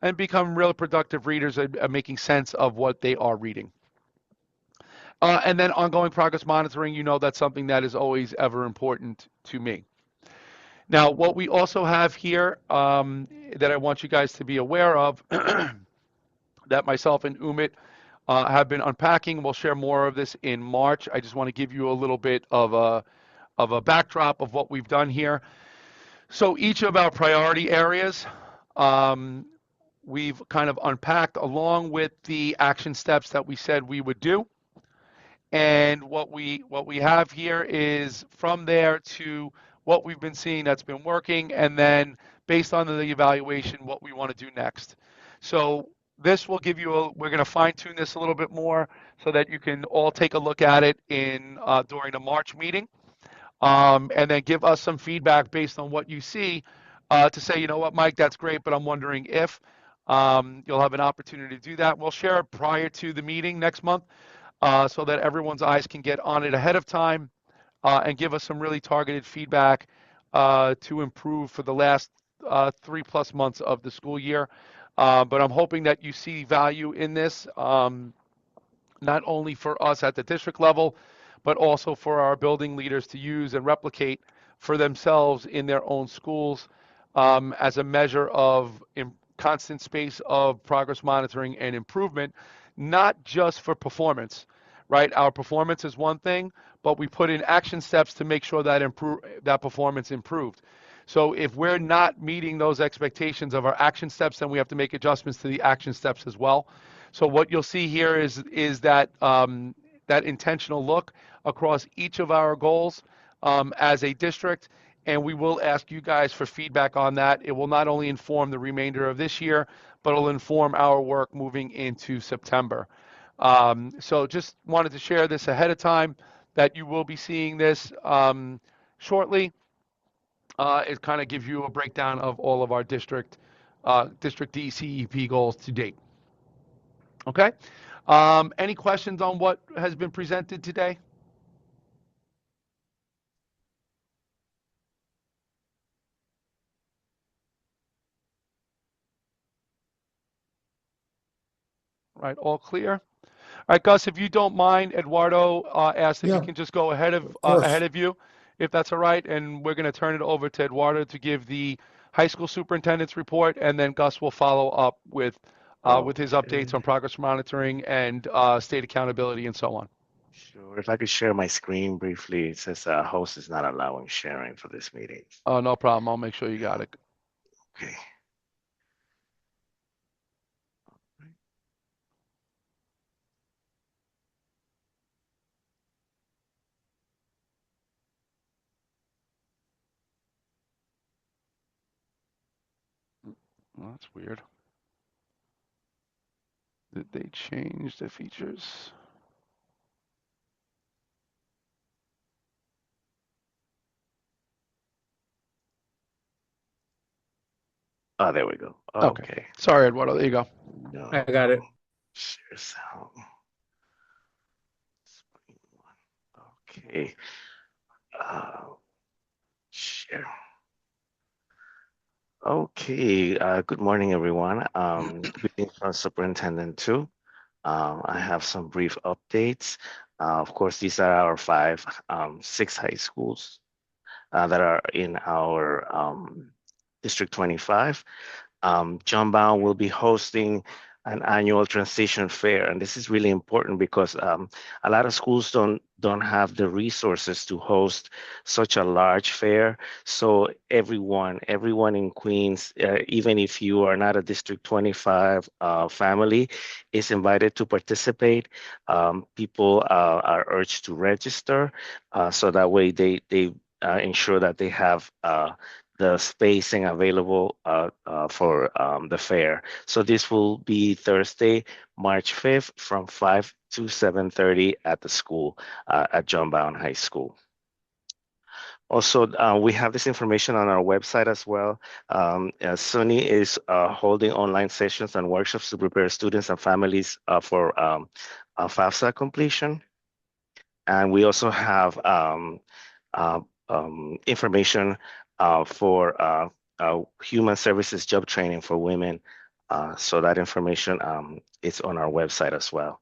and become really productive readers and making sense of what they are reading. And then ongoing progress monitoring, you know that's something that is always ever important to me. Now, what we also have here that I want you guys to be aware of that myself and Umit have been unpacking. We'll share more of this in March. I just want to give you a little bit of a backdrop of what we've done here. So each of our priority areas, we've kind of unpacked along with the action steps that we said we would do. And what we have here is from there to what we've been seeing that's been working, and then based on the evaluation, what we want to do next. So this will give you we're going to fine tune this a little bit more so that you can all take a look at it during the March meeting, and then give us some feedback based on what you see to say, you know what, Mike, that's great, but I'm wondering if you'll have an opportunity to do that. We'll share it prior to the meeting next month so that everyone's eyes can get on it ahead of time and give us some really targeted feedback to improve for the last 3+ months of the school year. But I'm hoping that you see value in this, not only for us at the district level, but also for our building leaders to use and replicate for themselves in their own schools as a measure of constant space of progress monitoring and improvement, not just for performance, right? Our performance is one thing, but we put in action steps to make sure that that performance improved. So if we're not meeting those expectations of our action steps, then we have to make adjustments to the action steps as well. So what you'll see here is that that intentional look across each of our goals as a district, and we will ask you guys for feedback on that. It will not only inform the remainder of this year, but it'll inform our work moving into September. So just wanted to share this ahead of time that you will be seeing this shortly. It kind of gives you a breakdown of all of our district DCEP goals to date. Okay. Any questions on what has been presented today? Right, all clear. All right, Gus, if you don't mind, Eduardo asked if Yeah, he can just go ahead of course. of you, if that's all right, and we're going to turn it over to Eduardo to give the high school superintendent's report, and then Gus will follow up with his updates on progress monitoring and state accountability and so on. Sure. If I could share my screen briefly, it says host is not allowing sharing for this meeting. Oh, no problem. I'll make sure you got it. Okay. Oh, that's weird. Did they change the features? Oh, there we go. Okay. Okay. Sorry, Eduardo. There you go. No. I got it. Share sound. Screen one. Okay. Share. Okay. Good morning, everyone. Greetings from Superintendent 2. I have some brief updates. Of course, these are our six high schools that are in our District 25. John Bound will be hosting an annual transition fair, and this is really important because a lot of schools don't have the resources to host such a large fair. So everyone in Queens, even if you are not a District 25 family, is invited to participate. People are urged to register, so that way they ensure that they have the spacing available for the fair. So this will be Thursday, March 5th from 5 to 7:30 at the school at John Bound High School. Also, we have this information on our website as well. SUNY is holding online sessions and workshops to prepare students and families for FAFSA completion. And we also have information for human services job training for women. So that information is on our website as well.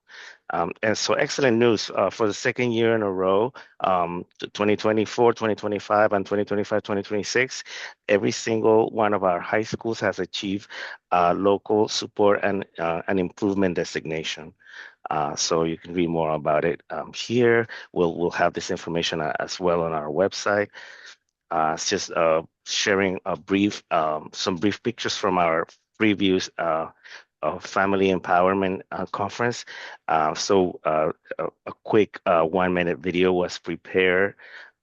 And so excellent news for the second year in a row, 2024, 2025, and 2025, 2026, every single one of our high schools has achieved local support and an improvement designation. So you can read more about it here. We'll have this information as well on our website. It's just sharing some brief pictures from our previous Family Empowerment Conference. So a quick 1-minute video was prepared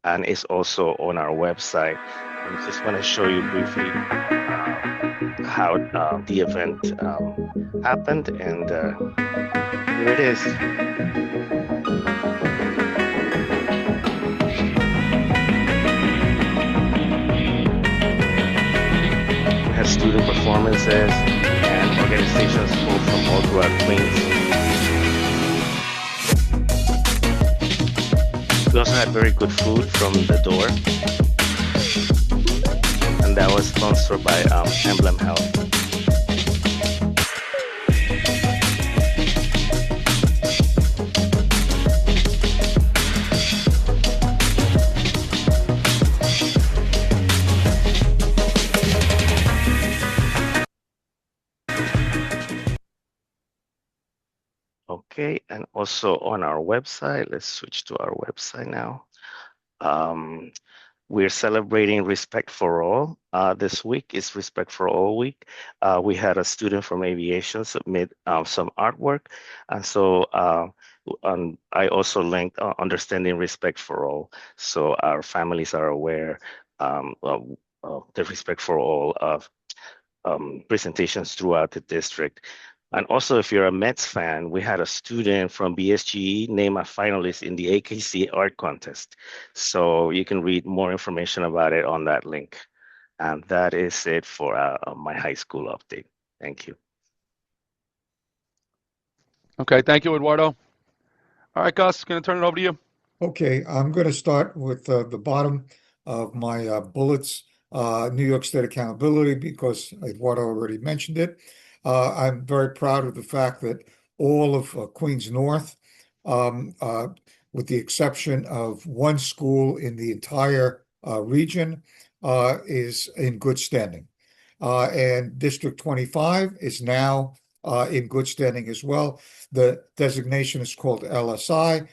and is also on our website. I just want to show you briefly how the event happened, and here it is. We had student performances and organizations pulled from all throughout Queens. We also had very good food from the door, and that was sponsored by Emblem Health. Okay, and also on our website, let's switch to our website now. We're celebrating Respect for All. This week is Respect for All week. We had a student from aviation submit some artwork. And so I also linked Understanding Respect for All. So our families are aware of the Respect for All of presentations throughout the district. And also, if you're a Mets fan, we had a student from BSGE named a finalist in the AKC art contest. So you can read more information about it on that link. And that is it for my high school update. Thank you. Okay, thank you, Eduardo. All right, Gus, going to turn it over to you. Okay, I'm going to start with the bottom of my bullets, New York State accountability, because Eduardo already mentioned it. I'm very proud of the fact that all of Queens North, with the exception of one school in the entire region, is in good standing. And District 25 is now in good standing as well. The designation is called LSI.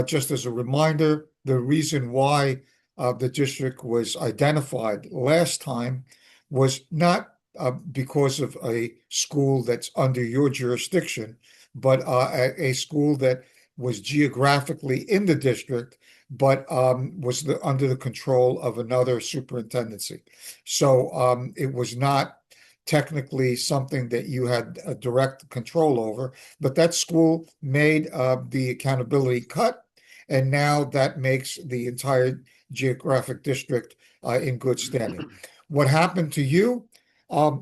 Just as a reminder, the reason why the district was identified last time was not because of a school that's under your jurisdiction, but a school that was geographically in the district, but was under the control of another superintendency. So it was not technically something that you had a direct control over, but that school made the accountability cut, and now that makes the entire geographic district in good standing. What happened to you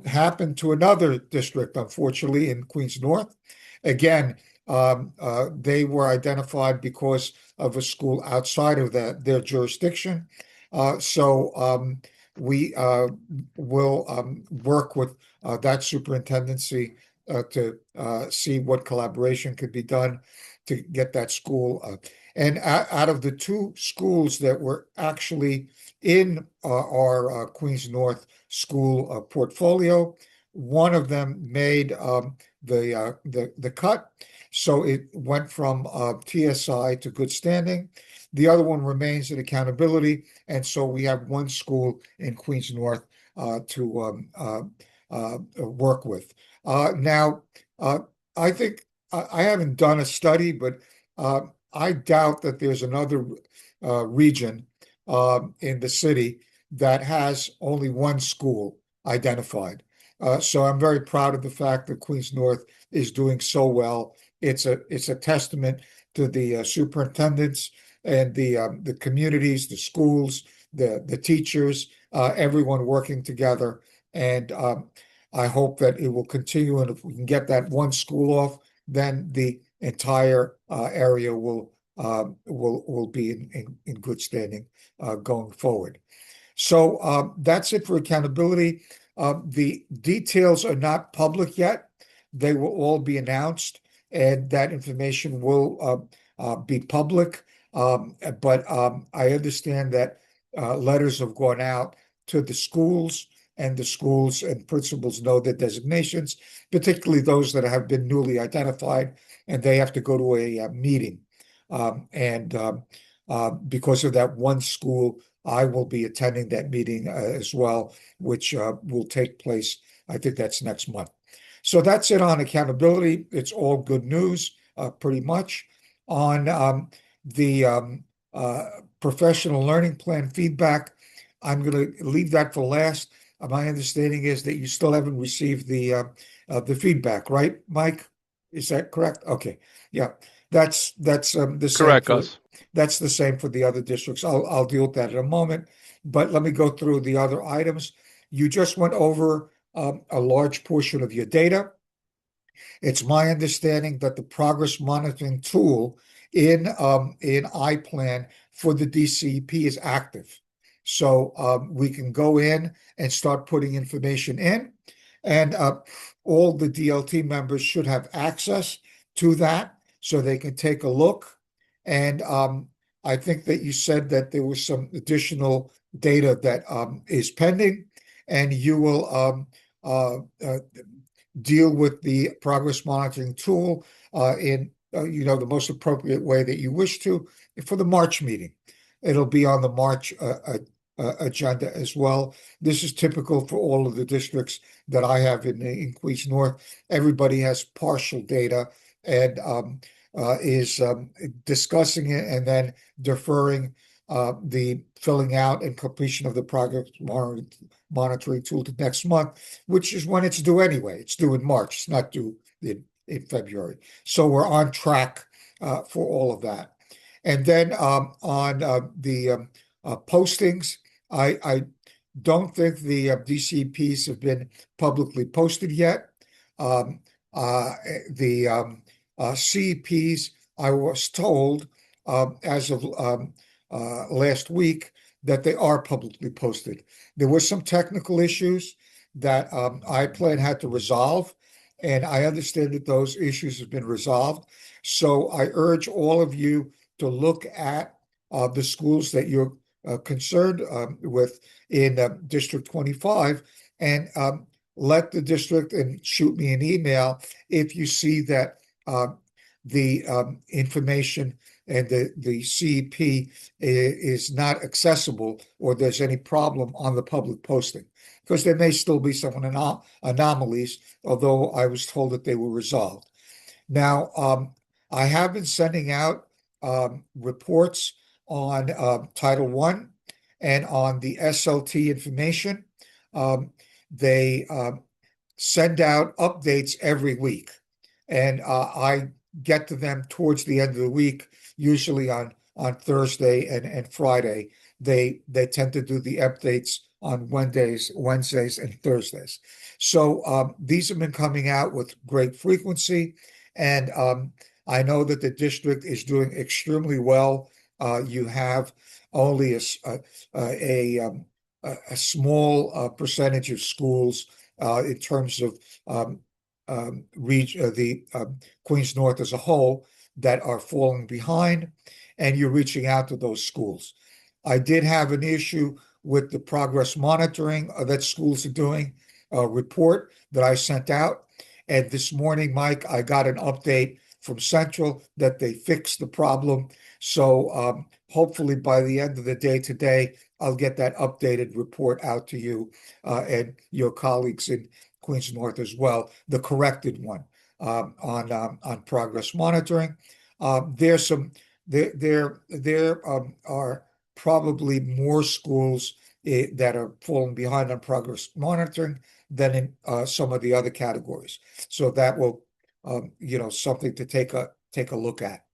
happened to another district, unfortunately, in Queens North. Again, they were identified because of a school outside of their jurisdiction. So we will work with that superintendency to see what collaboration could be done to get that school. And out of the two schools that were actually in our Queens North school portfolio, one of them made the cut. So it went from TSI to good standing. The other one remains in accountability. And so we have one school in Queens North to work with. Now, I think I haven't done a study, but I doubt that there's another region in the city that has only one school identified. So I'm very proud of the fact that Queens North is doing so well. It's a testament to the superintendents and the communities, the schools, the teachers, everyone working together. And I hope that it will continue. And if we can get that one school off, then the entire area will be in good standing going forward. So that's it for accountability. The details are not public yet. They will all be announced, and that information will be public. But I understand that letters have gone out to the schools, and the schools and principals know their designations, particularly those that have been newly identified, and they have to go to a meeting. Because of that one school, I will be attending that meeting as well, which will take place, I think that's next month. So that's it on accountability. It's all good news, pretty much. On the professional learning plan feedback, I'm going to leave that for last. My understanding is that you still haven't received the feedback, right, Mike? Is that correct? Okay. Yeah. That's the same Correct, for Gus. that's the same for the other districts. I'll deal with that in a moment, but let me go through the other items. You just went over a large portion of your data. It's my understanding that the progress monitoring tool in iPlan for the DCEP is active. So we can go in and start putting information in, and all the DLT members should have access to that so they can take a look. And I think that you said that there was some additional data that is pending, and you will deal with the progress monitoring tool in the most appropriate way that you wish to for the March meeting. It'll be on the March agenda as well. This is typical for all of the districts that I have in Queens North. Everybody has partial data and is discussing it and then deferring the filling out and completion of the progress monitoring tool to next month, which is when it's due anyway. It's due in March. It's not due in February. So we're on track for all of that. And then on the postings, I don't think the DCPs have been publicly posted yet. The CEPs, I was told as of last week that they are publicly posted. There were some technical issues that iPlan had to resolve, and I understand that those issues have been resolved. So I urge all of you to look at the schools that you're concerned with in District 25 and let the district and shoot me an email if you see that the information and the CEP is not accessible or there's any problem on the public posting, because there may still be some anomalies, although I was told that they were resolved. Now, I have been sending out reports on Title I and on the SLT information. They send out updates every week. And I get to them towards the end of the week, usually on Thursday and Friday. They tend to do the updates on Wednesdays and Thursdays. So these have been coming out with great frequency, and I know that the district is doing extremely well. You have only a small percentage of schools in terms of the Queens North as a whole that are falling behind, and you're reaching out to those schools. I did have an issue with the progress monitoring that schools are doing, a report that I sent out. And this morning, Mike, I got an update from Central that they fixed the problem. So hopefully by the end of the day today, I'll get that updated report out to you and your colleagues in Queens North as well, the corrected one on progress monitoring. There are probably more schools that are falling behind on progress monitoring than in some of the other categories. So that will, something to take a look at.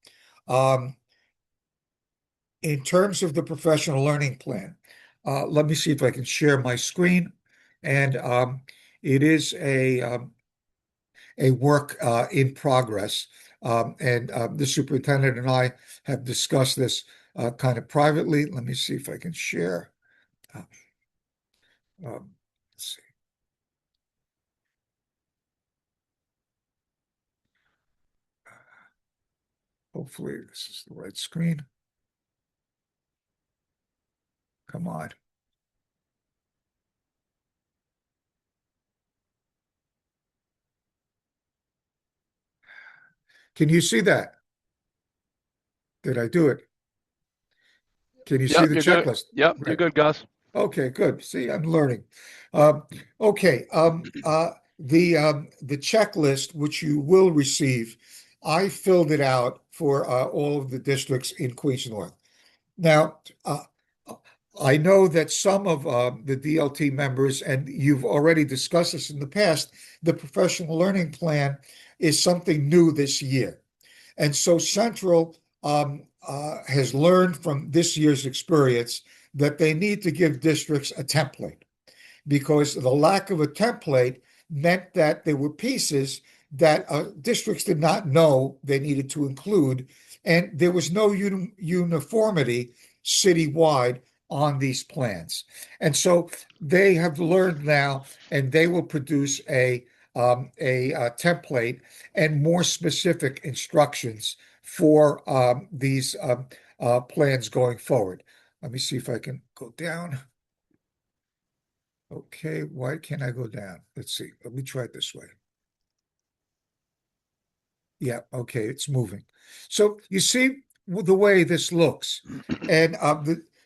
In terms of the professional learning plan, let me see if I can share my screen. And it is a work in progress. And the superintendent and I have discussed this kind of privately. Let me see if I can share. Let's see. Hopefully this is the right screen. Come on. Can you see that? Did I do it? Can you see the you're good. checklist? Yep, you're Right. good, Gus. Okay, good. See, I'm learning. Okay, the checklist, which you will receive, I filled it out for all of the districts in Queens North. Now, I know that some of the DLT members, and you've already discussed this in the past, the professional learning plan is something new this year. And so Central has learned from this year's experience that they need to give districts a template, because the lack of a template meant that there were pieces that districts did not know they needed to include, and there was no uniformity citywide on these plans. And so they have learned now, and they will produce a template and more specific instructions for these plans going forward. Let me see if I can go down. Okay, why can't I go down? Let's see. Let me try it this way. Yeah, okay, it's moving. So you see the way this looks, and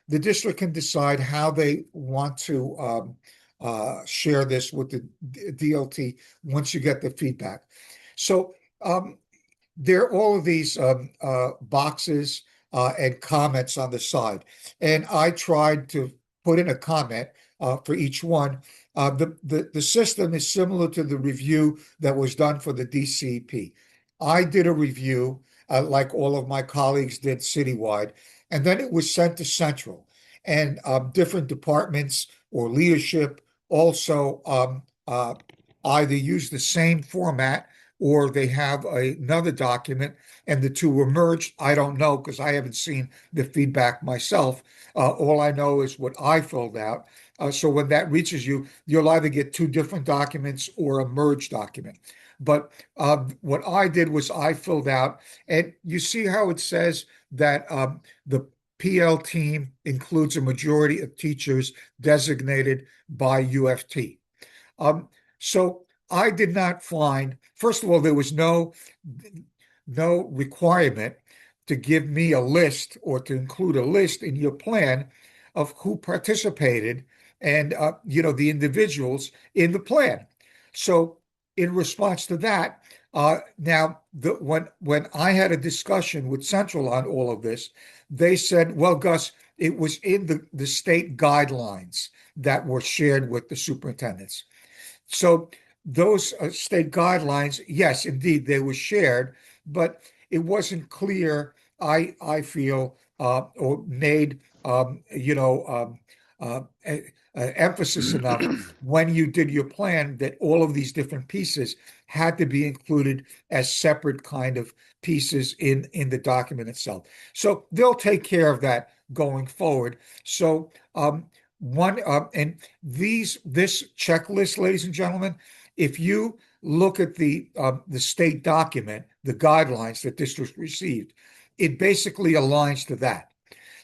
the district can decide how they want to share this with the DLT once you get the feedback. So there are all of these boxes and comments on the side, and I tried to put in a comment for each one. The system is similar to the review that was done for the DCP. I did a review, like all of my colleagues did citywide, and then it was sent to Central. And different departments or leadership also either use the same format or they have another document, and the two were merged. I don't know, because I haven't seen the feedback myself. All I know is what I filled out. So when that reaches you, you'll either get two different documents or a merged document. But what I did was I filled out, and you see how it says that the PL team includes a majority of teachers designated by UFT. So I did not find, first of all, there was no requirement to give me a list or to include a list in your plan of who participated and the individuals in the plan. So in response to that, now when I had a discussion with Central on all of this, they said, well, Gus, it was in the state guidelines that were shared with the superintendents. So those state guidelines, yes, indeed, they were shared, but it wasn't clear, I feel, or made, emphasis enough when you did your plan that all of these different pieces had to be included as separate kind of pieces in the document itself. So they'll take care of that going forward. So and this checklist, ladies and gentlemen, if you look at the state document, the guidelines that districts received, it basically aligns to that.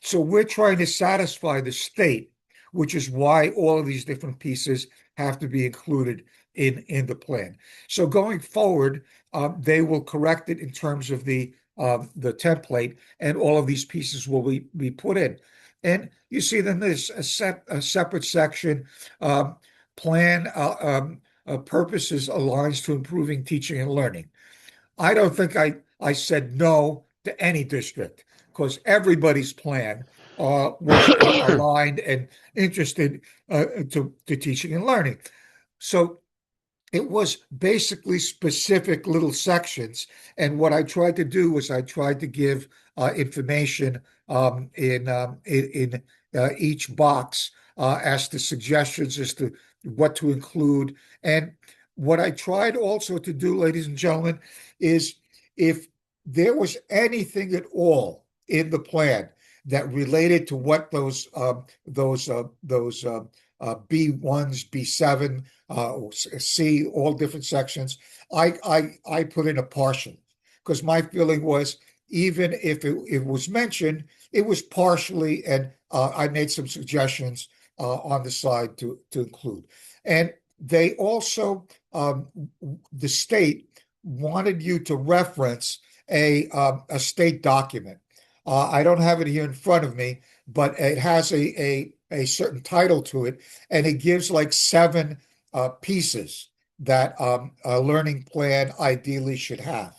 So we're trying to satisfy the state, which is why all of these different pieces have to be included in the plan. So going forward, they will correct it in terms of the template, and all of these pieces will be put in. And you see, then there's a separate section, plan purposes aligns to improving teaching and learning. I don't think I said no to any district, because everybody's plan was aligned and interested to teaching and learning. So it was basically specific little sections. And what I tried to do was I tried to give information in each box as to suggestions as to what to include. And what I tried also to do, ladies and gentlemen, is if there was anything at all in the plan that related to what those B1s, B7, C, all different sections, I put in a partial, because my feeling was, even if it was mentioned, it was partially, and I made some suggestions on the side to include. And they also, the state wanted you to reference a state document. I don't have it here in front of me, but it has a certain title to it, and it gives like 7 pieces that a learning plan ideally should have.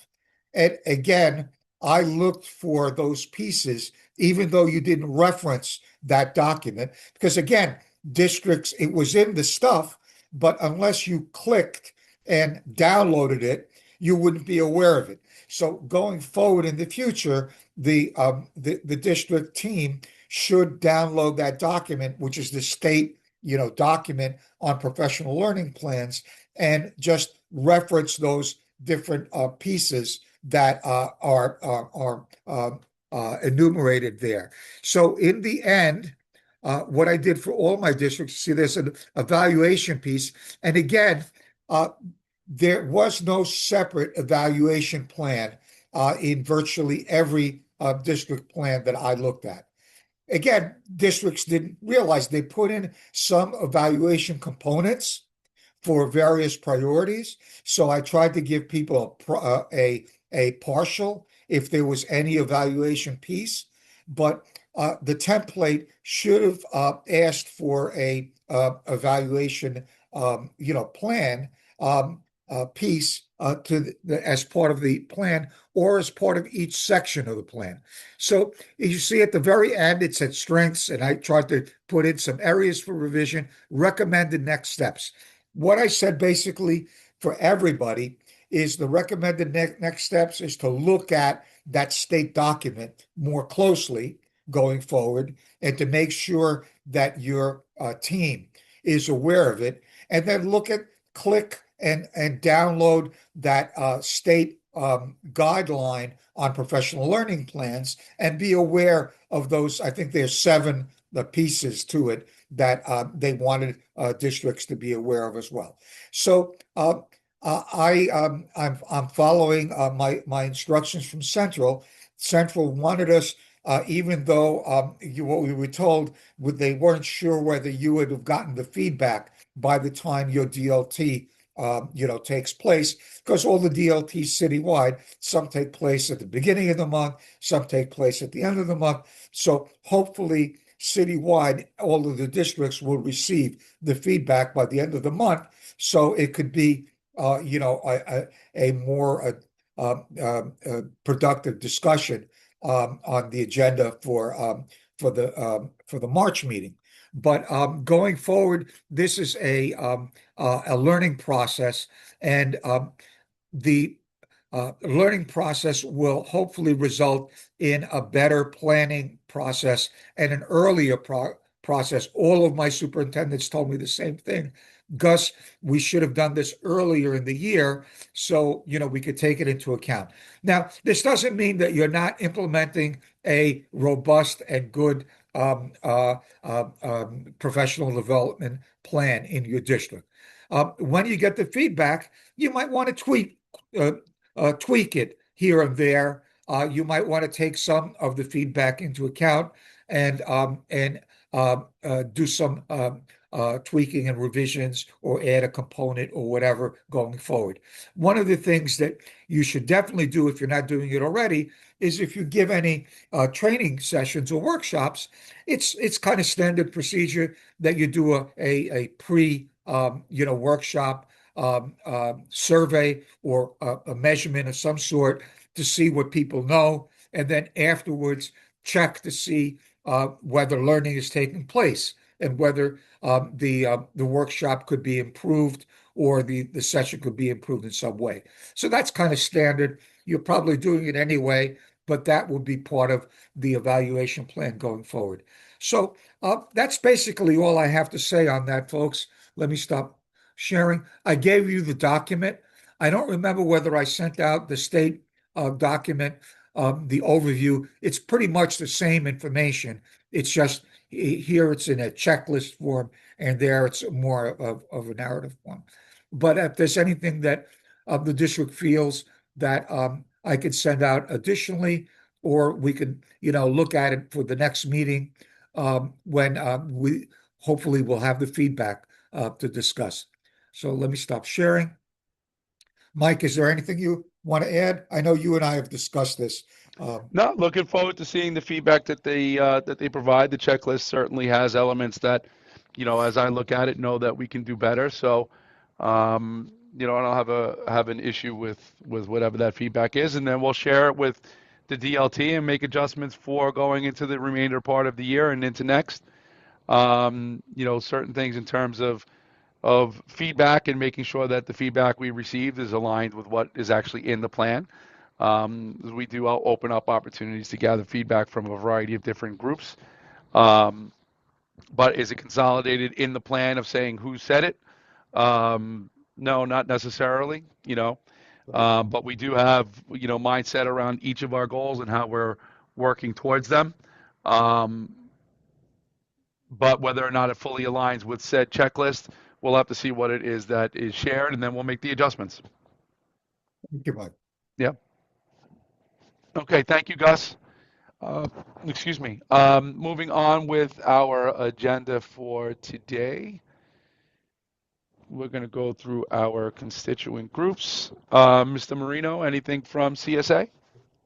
And again, I looked for those pieces, even though you didn't reference that document, because again, districts, it was in the stuff, but unless you clicked and downloaded it, you wouldn't be aware of it. So going forward in the future, the district team should download that document, which is the state, document on professional learning plans, and just reference those different pieces that are enumerated there. So in the end, what I did for all my districts, see, there's an evaluation piece, and again, there was no separate evaluation plan in virtually every district plan that I looked at. Again, districts didn't realize they put in some evaluation components for various priorities. So I tried to give people a partial if there was any evaluation piece, but the template should have asked for a evaluation plan piece as part of the plan, or as part of each section of the plan. So you see at the very end, it said strengths, and I tried to put in some areas for revision, recommended next steps. What I said basically for everybody is the recommended next steps is to look at that state document more closely going forward, and to make sure that your team is aware of it, and then click and download that state guideline on professional learning plans, and be aware of those. I think there's 7 pieces to it that they wanted districts to be aware of as well. So I'm following my instructions from Central. Central wanted us, even though what we were told, they weren't sure whether you would have gotten the feedback by the time your DLT takes place, because all the DLTs citywide, some take place at the beginning of the month, some take place at the end of the month. So hopefully citywide, all of the districts will receive the feedback by the end of the month, so it could be a more productive discussion on the agenda for the March meeting. But going forward, this is a learning process, and the learning process will hopefully result in a better planning process and an earlier process. All of my superintendents told me the same thing. Gus, we should have done this earlier in the year so, we could take it into account. Now, this doesn't mean that you're not implementing a robust and good professional development plan in your district. When you get the feedback, you might want to tweak it here and there. You might want to take some of the feedback into account and do some tweaking and revisions or add a component or whatever going forward. One of the things that you should definitely do if you're not doing it already is if you give any training sessions or workshops, it's kind of standard procedure that you do a pre workshop survey or a measurement of some sort to see what people know, and then afterwards check to see whether learning is taking place and whether the workshop could be improved or the session could be improved in some way. So that's kind of standard. You're probably doing it anyway, but that will be part of the evaluation plan going forward. So that's basically all I have to say on that, folks. Let me stop sharing. I gave you the document. I don't remember whether I sent out the state document, the overview. It's pretty much the same information. It's just here it's in a checklist form, and there it's more of a narrative form. But if there's anything that the district feels that I could send out additionally, or we could, look at it for the next meeting when we hopefully will have the feedback to discuss. So let me stop sharing. Mike, is there anything you want to add? I know you and I have discussed this. No, looking forward to seeing the feedback that they provide. The checklist certainly has elements that, as I look at it, know that we can do better. So, I don't have an issue with whatever that feedback is, and then we'll share it with the DLT and make adjustments for going into the remainder part of the year and into next. Certain things in terms of feedback and making sure that the feedback we received is aligned with what is actually in the plan. We do open up opportunities to gather feedback from a variety of different groups. But is it consolidated in the plan of saying who said it? No, not necessarily, but we do have, mindset around each of our goals and how we're working towards them. But whether or not it fully aligns with said checklist, we'll have to see what it is that is shared, and then we'll make the adjustments. Thank you, Mike. Yeah. Okay, thank you, Gus. Excuse me. Moving on with our agenda for today. We're going to go through our constituent groups. Mr. Marino, anything from CSA?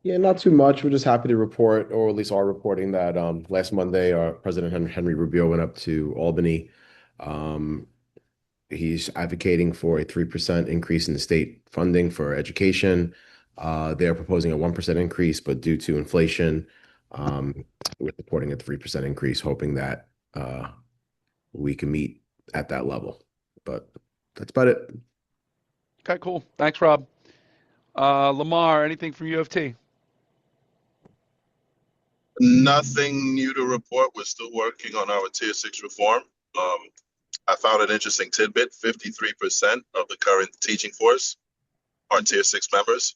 Yeah, not too much. We're just happy to report, or at least are reporting that last Monday, our President Henry Rubio went up to Albany. He's advocating for a 3% increase in the state funding for education. They're proposing a 1% increase, but due to inflation, we're supporting a 3% increase, hoping that we can meet at that level. But that's about it. Okay, cool. Thanks, Rob. Lamar, anything from U of T? Nothing new to report. We're still working on our Tier 6 reform. I found an interesting tidbit. 53% of the current teaching force are Tier 6 members.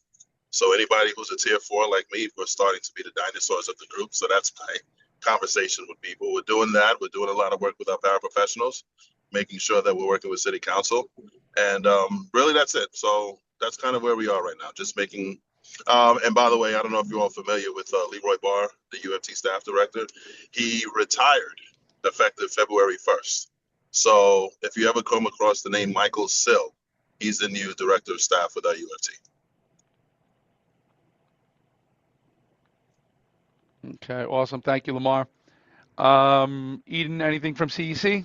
So anybody who's a Tier 4 like me, we're starting to be the dinosaurs of the group. So that's my conversation with people. We're doing that. We're doing a lot of work with our paraprofessionals, making sure that we're working with City Council. And really, that's it. So that's kind of where we are right now, just making and by the way, I don't know if you're all familiar with Leroy Barr, the UFT staff director. He retired effective February 1st. So if you ever come across the name Michael Sill, he's the new director of staff with our UFT. Okay, awesome. Thank you, Lamar. Eden, anything from CEC?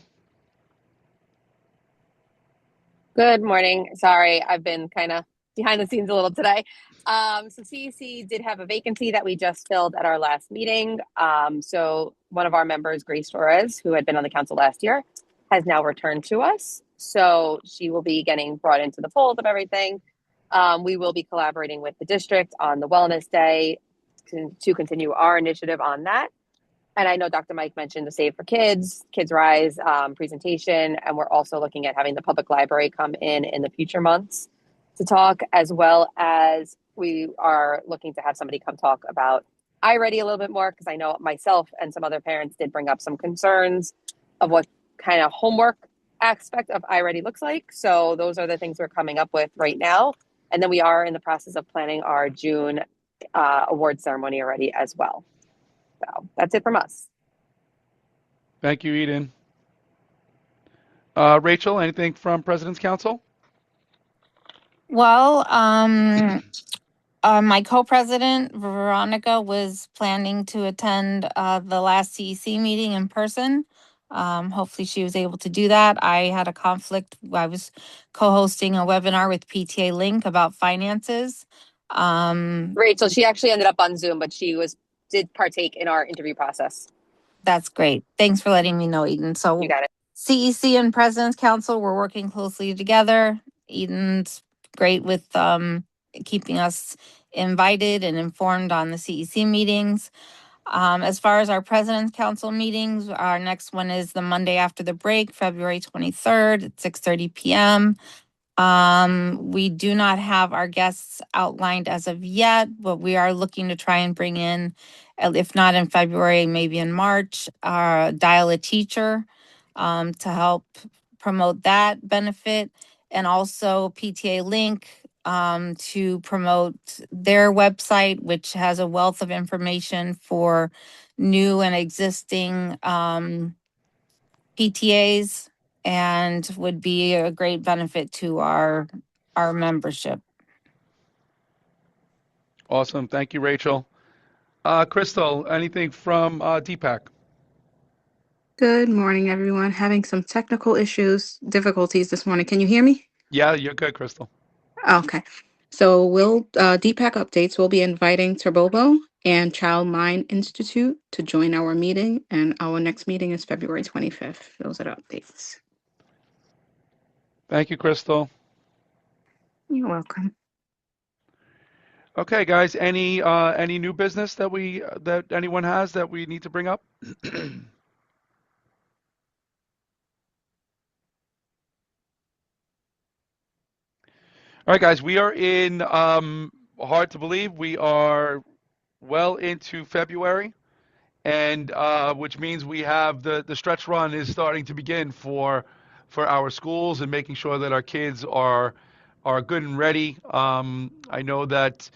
Good morning. Sorry, I've been kind of behind the scenes a little today. So CEC did have a vacancy that we just filled at our last meeting. So one of our members, Grace Torres, who had been on the council last year, has now returned to us. So she will be getting brought into the fold of everything. We will be collaborating with the district on the Wellness Day to continue our initiative on that. And I know Dr. Mike mentioned the Save for Kids, Kids Rise presentation, and we're also looking at having the public library come in the future months to talk, as well as we are looking to have somebody come talk about iReady a little bit more, because I know myself and some other parents did bring up some concerns of what kind of homework aspect of iReady looks like. So those are the things we're coming up with right now. And then we are in the process of planning our June award ceremony already as well. So that's it from us. Thank you, Eden. Rachel, anything from President's Council? Well, my co-president, Veronica, was planning to attend the last CEC meeting in person. Hopefully she was able to do that. I had a conflict. I was co-hosting a webinar with PTA Link about finances. Rachel, she actually ended up on Zoom, but she did partake in our interview process. That's great. Thanks for letting me know, Eden. So You got it. CEC and President's Council, we're working closely together. Eden's great with keeping us invited and informed on the CEC meetings. As far as our President's Council meetings, our next one is the Monday after the break, February 23rd at 6:30 p.m. We do not have our guests outlined as of yet, but we are looking to try and bring in, if not in February, maybe in March, Dial a Teacher to help promote that benefit, and also PTA Link to promote their website, which has a wealth of information for new and existing PTAs, and would be a great benefit to our membership. Awesome. Thank you, Rachel. Crystal, anything from Deepak? Good morning, everyone. Having some technical difficulties this morning. Can you hear me? Yeah, you're good, Crystal. Okay. So Deepak updates. We'll be inviting Turbobo and Child Mind Institute to join our meeting, and our next meeting is February 25th. Those are the updates. Thank you, Crystal. You're welcome. Okay, guys, any new business that anyone has that we need to bring up? All right, guys, we are in, hard to believe, we are well into February, and which means we have the stretch run is starting to begin for our schools and making sure that our kids are good and ready. I know that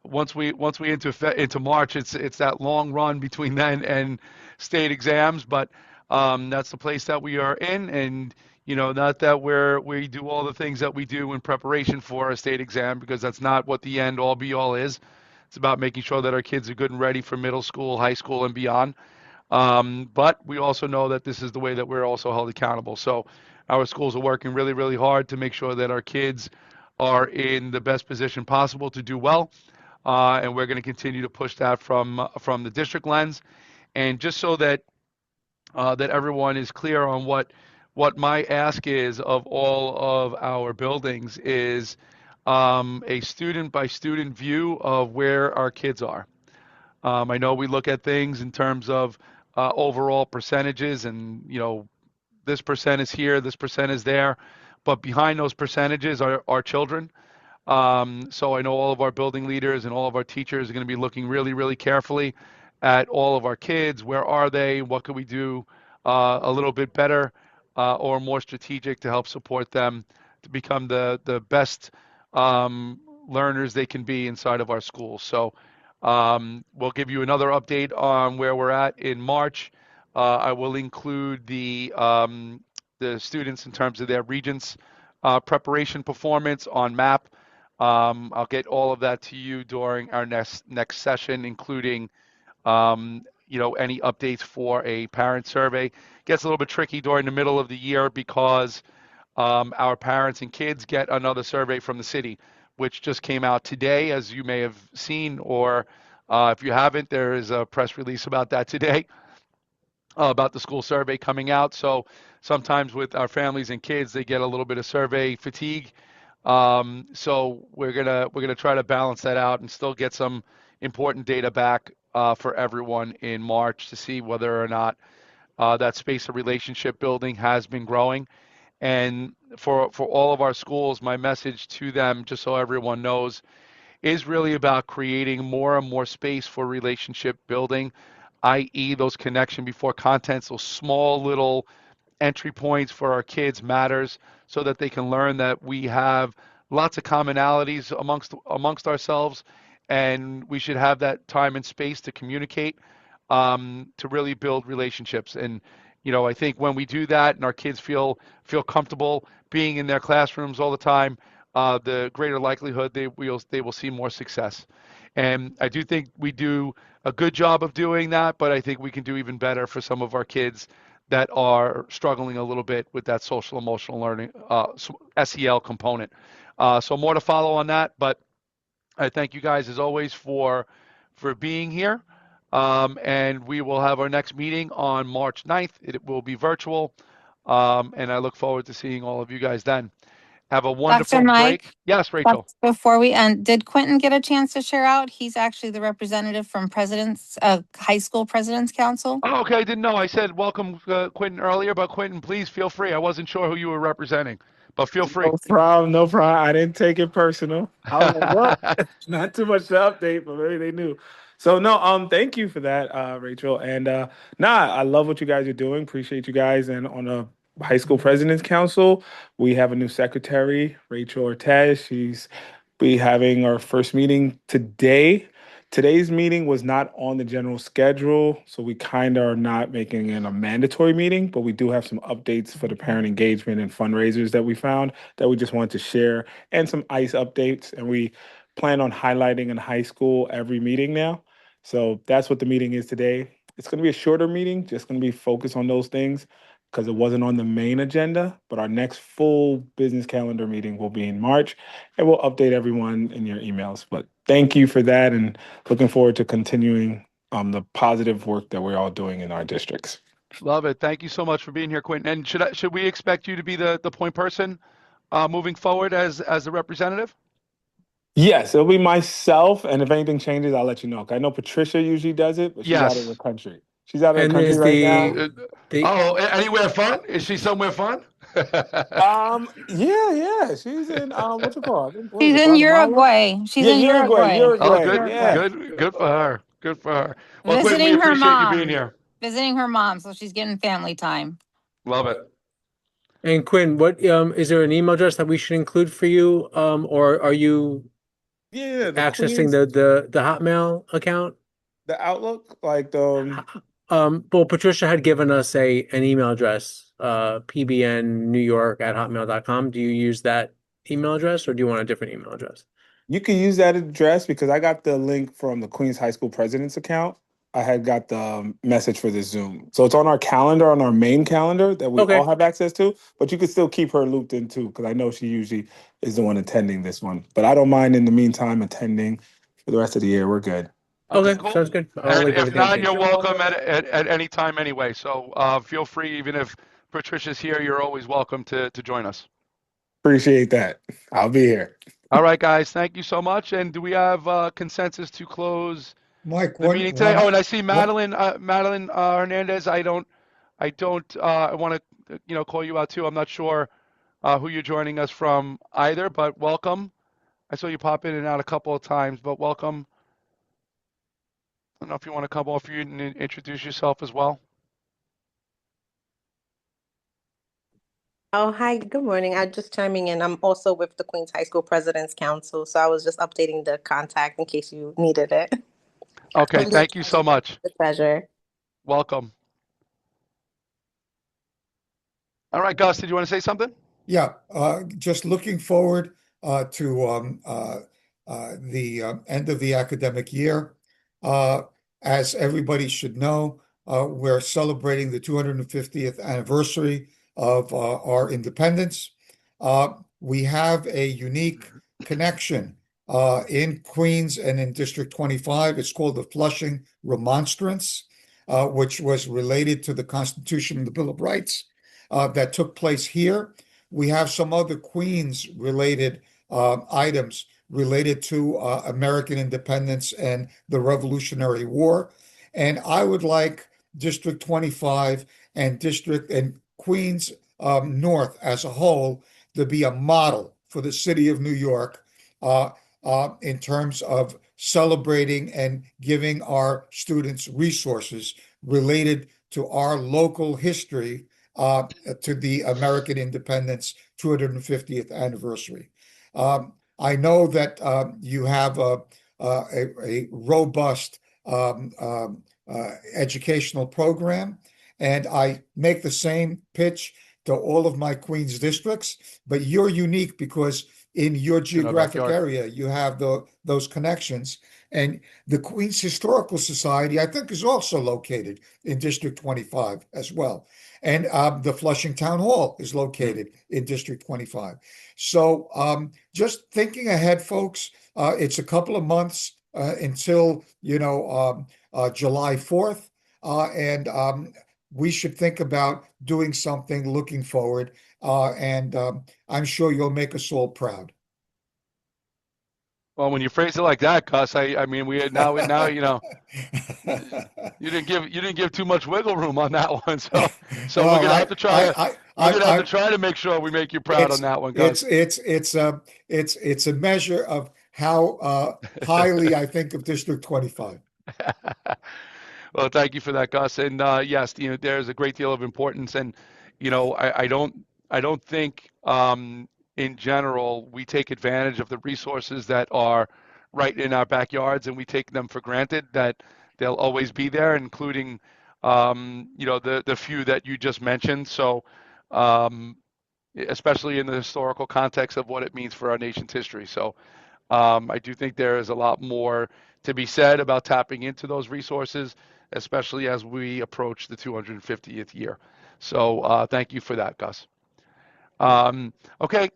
once we into March, it's that long run between then and state exams, but that's the place that we are in, and not that we do all the things that we do in preparation for a state exam, because that's not what the end all be all is. It's about making sure that our kids are good and ready for middle school, high school, and beyond. But we also know that this is the way that we're also held accountable. So our schools are working really, really hard to make sure that our kids are in the best position possible to do well. And we're going to continue to push that from the district lens. And just so that everyone is clear on what my ask is of all of our buildings is a student by student view of where our kids are. I know we look at things in terms of overall percentages, and this percent is here, this percent is there, but behind those percentages are children. So I know all of our building leaders and all of our teachers are going to be looking really, really carefully at all of our kids. Where are they? What could we do a little bit better or more strategic to help support them to become the best learners they can be inside of our schools? So we'll give you another update on where we're at in March. I will include the students in terms of their regents preparation performance on MAP. I'll get all of that to you during our next session, including any updates for a parent survey. Gets a little bit tricky during the middle of the year because our parents and kids get another survey from the city, which just came out today, as you may have seen, or if you haven't, there is a press release about that today, about the school survey coming out. So sometimes with our families and kids, they get a little bit of survey fatigue. So we're gonna try to balance that out and still get some important data back for everyone in March to see whether or not that space of relationship building has been growing. And for all of our schools, my message to them, just so everyone knows, is really about creating more and more space for relationship building, i.e., those connection before contents, those small little entry points for our kids matters, so that they can learn that we have lots of commonalities amongst ourselves, and we should have that time and space to communicate, to really build relationships. And I think when we do that and our kids feel comfortable being in their classrooms all the time, the greater likelihood they will see more success. And I do think we do a good job of doing that, but I think we can do even better for some of our kids that are struggling a little bit with that social emotional learning, SEL component. So more to follow on that, but I thank you guys as always for being here. And we will have our next meeting on March 9th. It will be virtual. And I look forward to seeing all of you guys then. Have a Dr. wonderful break. Mike, Yes, Rachel. before we end, did Quentin get a chance to share out? He's actually the representative from High School President's Council. Oh, okay, I didn't know. I said welcome, Quentin, earlier, but Quentin, please feel free. I wasn't sure who you were representing, but feel free. No problem, no problem. I didn't take it personal. I was like, well, not too much to update, but maybe they knew. So no, thank you for that, Rachel. And I love what you guys are doing. Appreciate you guys. And on a high school president's council, we have a new secretary, Rachel Ortez. She's be having our first meeting today. Today's meeting was not on the general schedule, so we kind of are not making it a mandatory meeting, but we do have some updates for the parent engagement and fundraisers that we found that we just wanted to share, and some ICE updates. And we plan on highlighting in high school every meeting now. So that's what the meeting is today. It's going to be a shorter meeting, just going to be focused on those things because it wasn't on the main agenda. But our next full business calendar meeting will be in March, and we'll update everyone in your emails. But thank you for that, and looking forward to continuing the positive work that we're all doing in our districts. Love it. Thank you so much for being here, Quentin. And should we expect you to be the point person moving forward as the representative? Yes, it'll be myself, and if anything changes, I'll let you know. I know Patricia usually does it, but she's out of the Yes. country. She's out of the And country is right now. Anywhere fun? Is she somewhere fun? Yeah. She's in what you call it? What is She's it, in Guatemala? Uruguay. She's Yeah, in Uruguay. Oh, Uruguay. Yeah. good for her. Good for her. Well, Quentin, we Visiting her appreciate you being mom. here. Visiting her mom, so she's getting family time. Love it. And Quinn, what is there an email address that we should include for you? Or are you Yeah, the accessing Queens, the Hotmail account? the Outlook, like the Well, Patricia had given us an email address, pbnnewyork@hotmail.com. Do you use that email address, or do you want a different email address? you can use that address because I got the link from the Queens High School President's account. I had got the message for the Zoom. So it's on our calendar, on our main calendar that we Okay. all have access to, but you can still keep her looped in too, because I know she usually is the one attending this one. But I don't mind in the meantime attending for the rest of the year. We're good. Okay, Cool. sounds good. I'll And link if everything not, updated. you're welcome at any time anyway. So feel free, even if Patricia's here, you're always welcome to join us. Appreciate that. I'll be here. All right, guys. Thank you so much. And do we have consensus to close Mike, the meeting today? Oh, and I see Madeline Hernandez. I want to call you out too. I'm not sure who you're joining us from either, but welcome. I saw you pop in and out a couple of times, but welcome. I don't know if you want to come off you and introduce yourself as well. Oh, hi. Good morning. I'm just chiming in. I'm also with the Queens High School President's Council, so I was just updating the contact in case you needed it. Okay, thank you so much. The pleasure. Welcome. All right, Gus, did you want to say something? Yeah, just looking forward to the end of the academic year. As everybody should know, we're celebrating the 250th anniversary of our independence. We have a unique connection in Queens and in District 25. It's called the Flushing Remonstrance, which was related to the Constitution and the Bill of Rights that took place here. We have some other Queens related items related to American independence and the Revolutionary War. And I would like District 25 and Queens North as a whole to be a model for the city of New York in terms of celebrating and giving our students resources related to our local history to the American independence 250th anniversary. I know that you have a robust educational program, and I make the same pitch to all of my Queens districts, but you're unique because in your geographic area, you have those connections. And the Queens Historical Society, I think, is also located in District 25 as well. And the Flushing Town Hall is located in District 25. So just thinking ahead, folks, it's a couple of months until, July 4th. And we should think about doing something looking forward. And I'm sure you'll make us all proud. Well, when you phrase it like that, Gus, I mean, we now you didn't give too much wiggle room on that one. So Well, we're gonna have to try to make sure we make you proud on that one, Gus. It's a measure of how highly I think of District 25. Well, thank you for that, Gus. And yes, there's a great deal of importance, and I don't think in general we take advantage of the resources that are right in our backyards, and we take them for granted that they'll always be there, including the few that you just mentioned. So especially in the historical context of what it means for our nation's history. So I do think there is a lot more to be said about tapping into those resources, especially as we approach the 250th year. So thank you for that, Gus. Okay,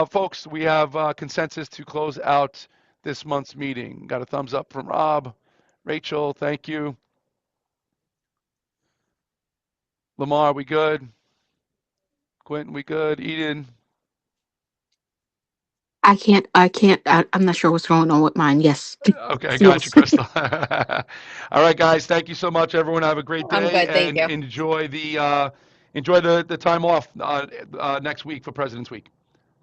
folks, we have consensus to close out this month's meeting. Got a thumbs up from Rob. Rachel, thank you. Lamar, we good? Quentin, we good? Eden? I'm not sure what's going on with mine. Yes. Okay, got you, Yes. Crystal. All right, guys, thank you so much. Everyone have a great day. I'm good, thank and you. enjoy the time off next week for President's Week.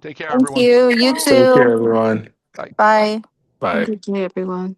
Take care, Thank everyone. you. You Take care, too. everyone. Bye. Bye. Bye. Good day, everyone.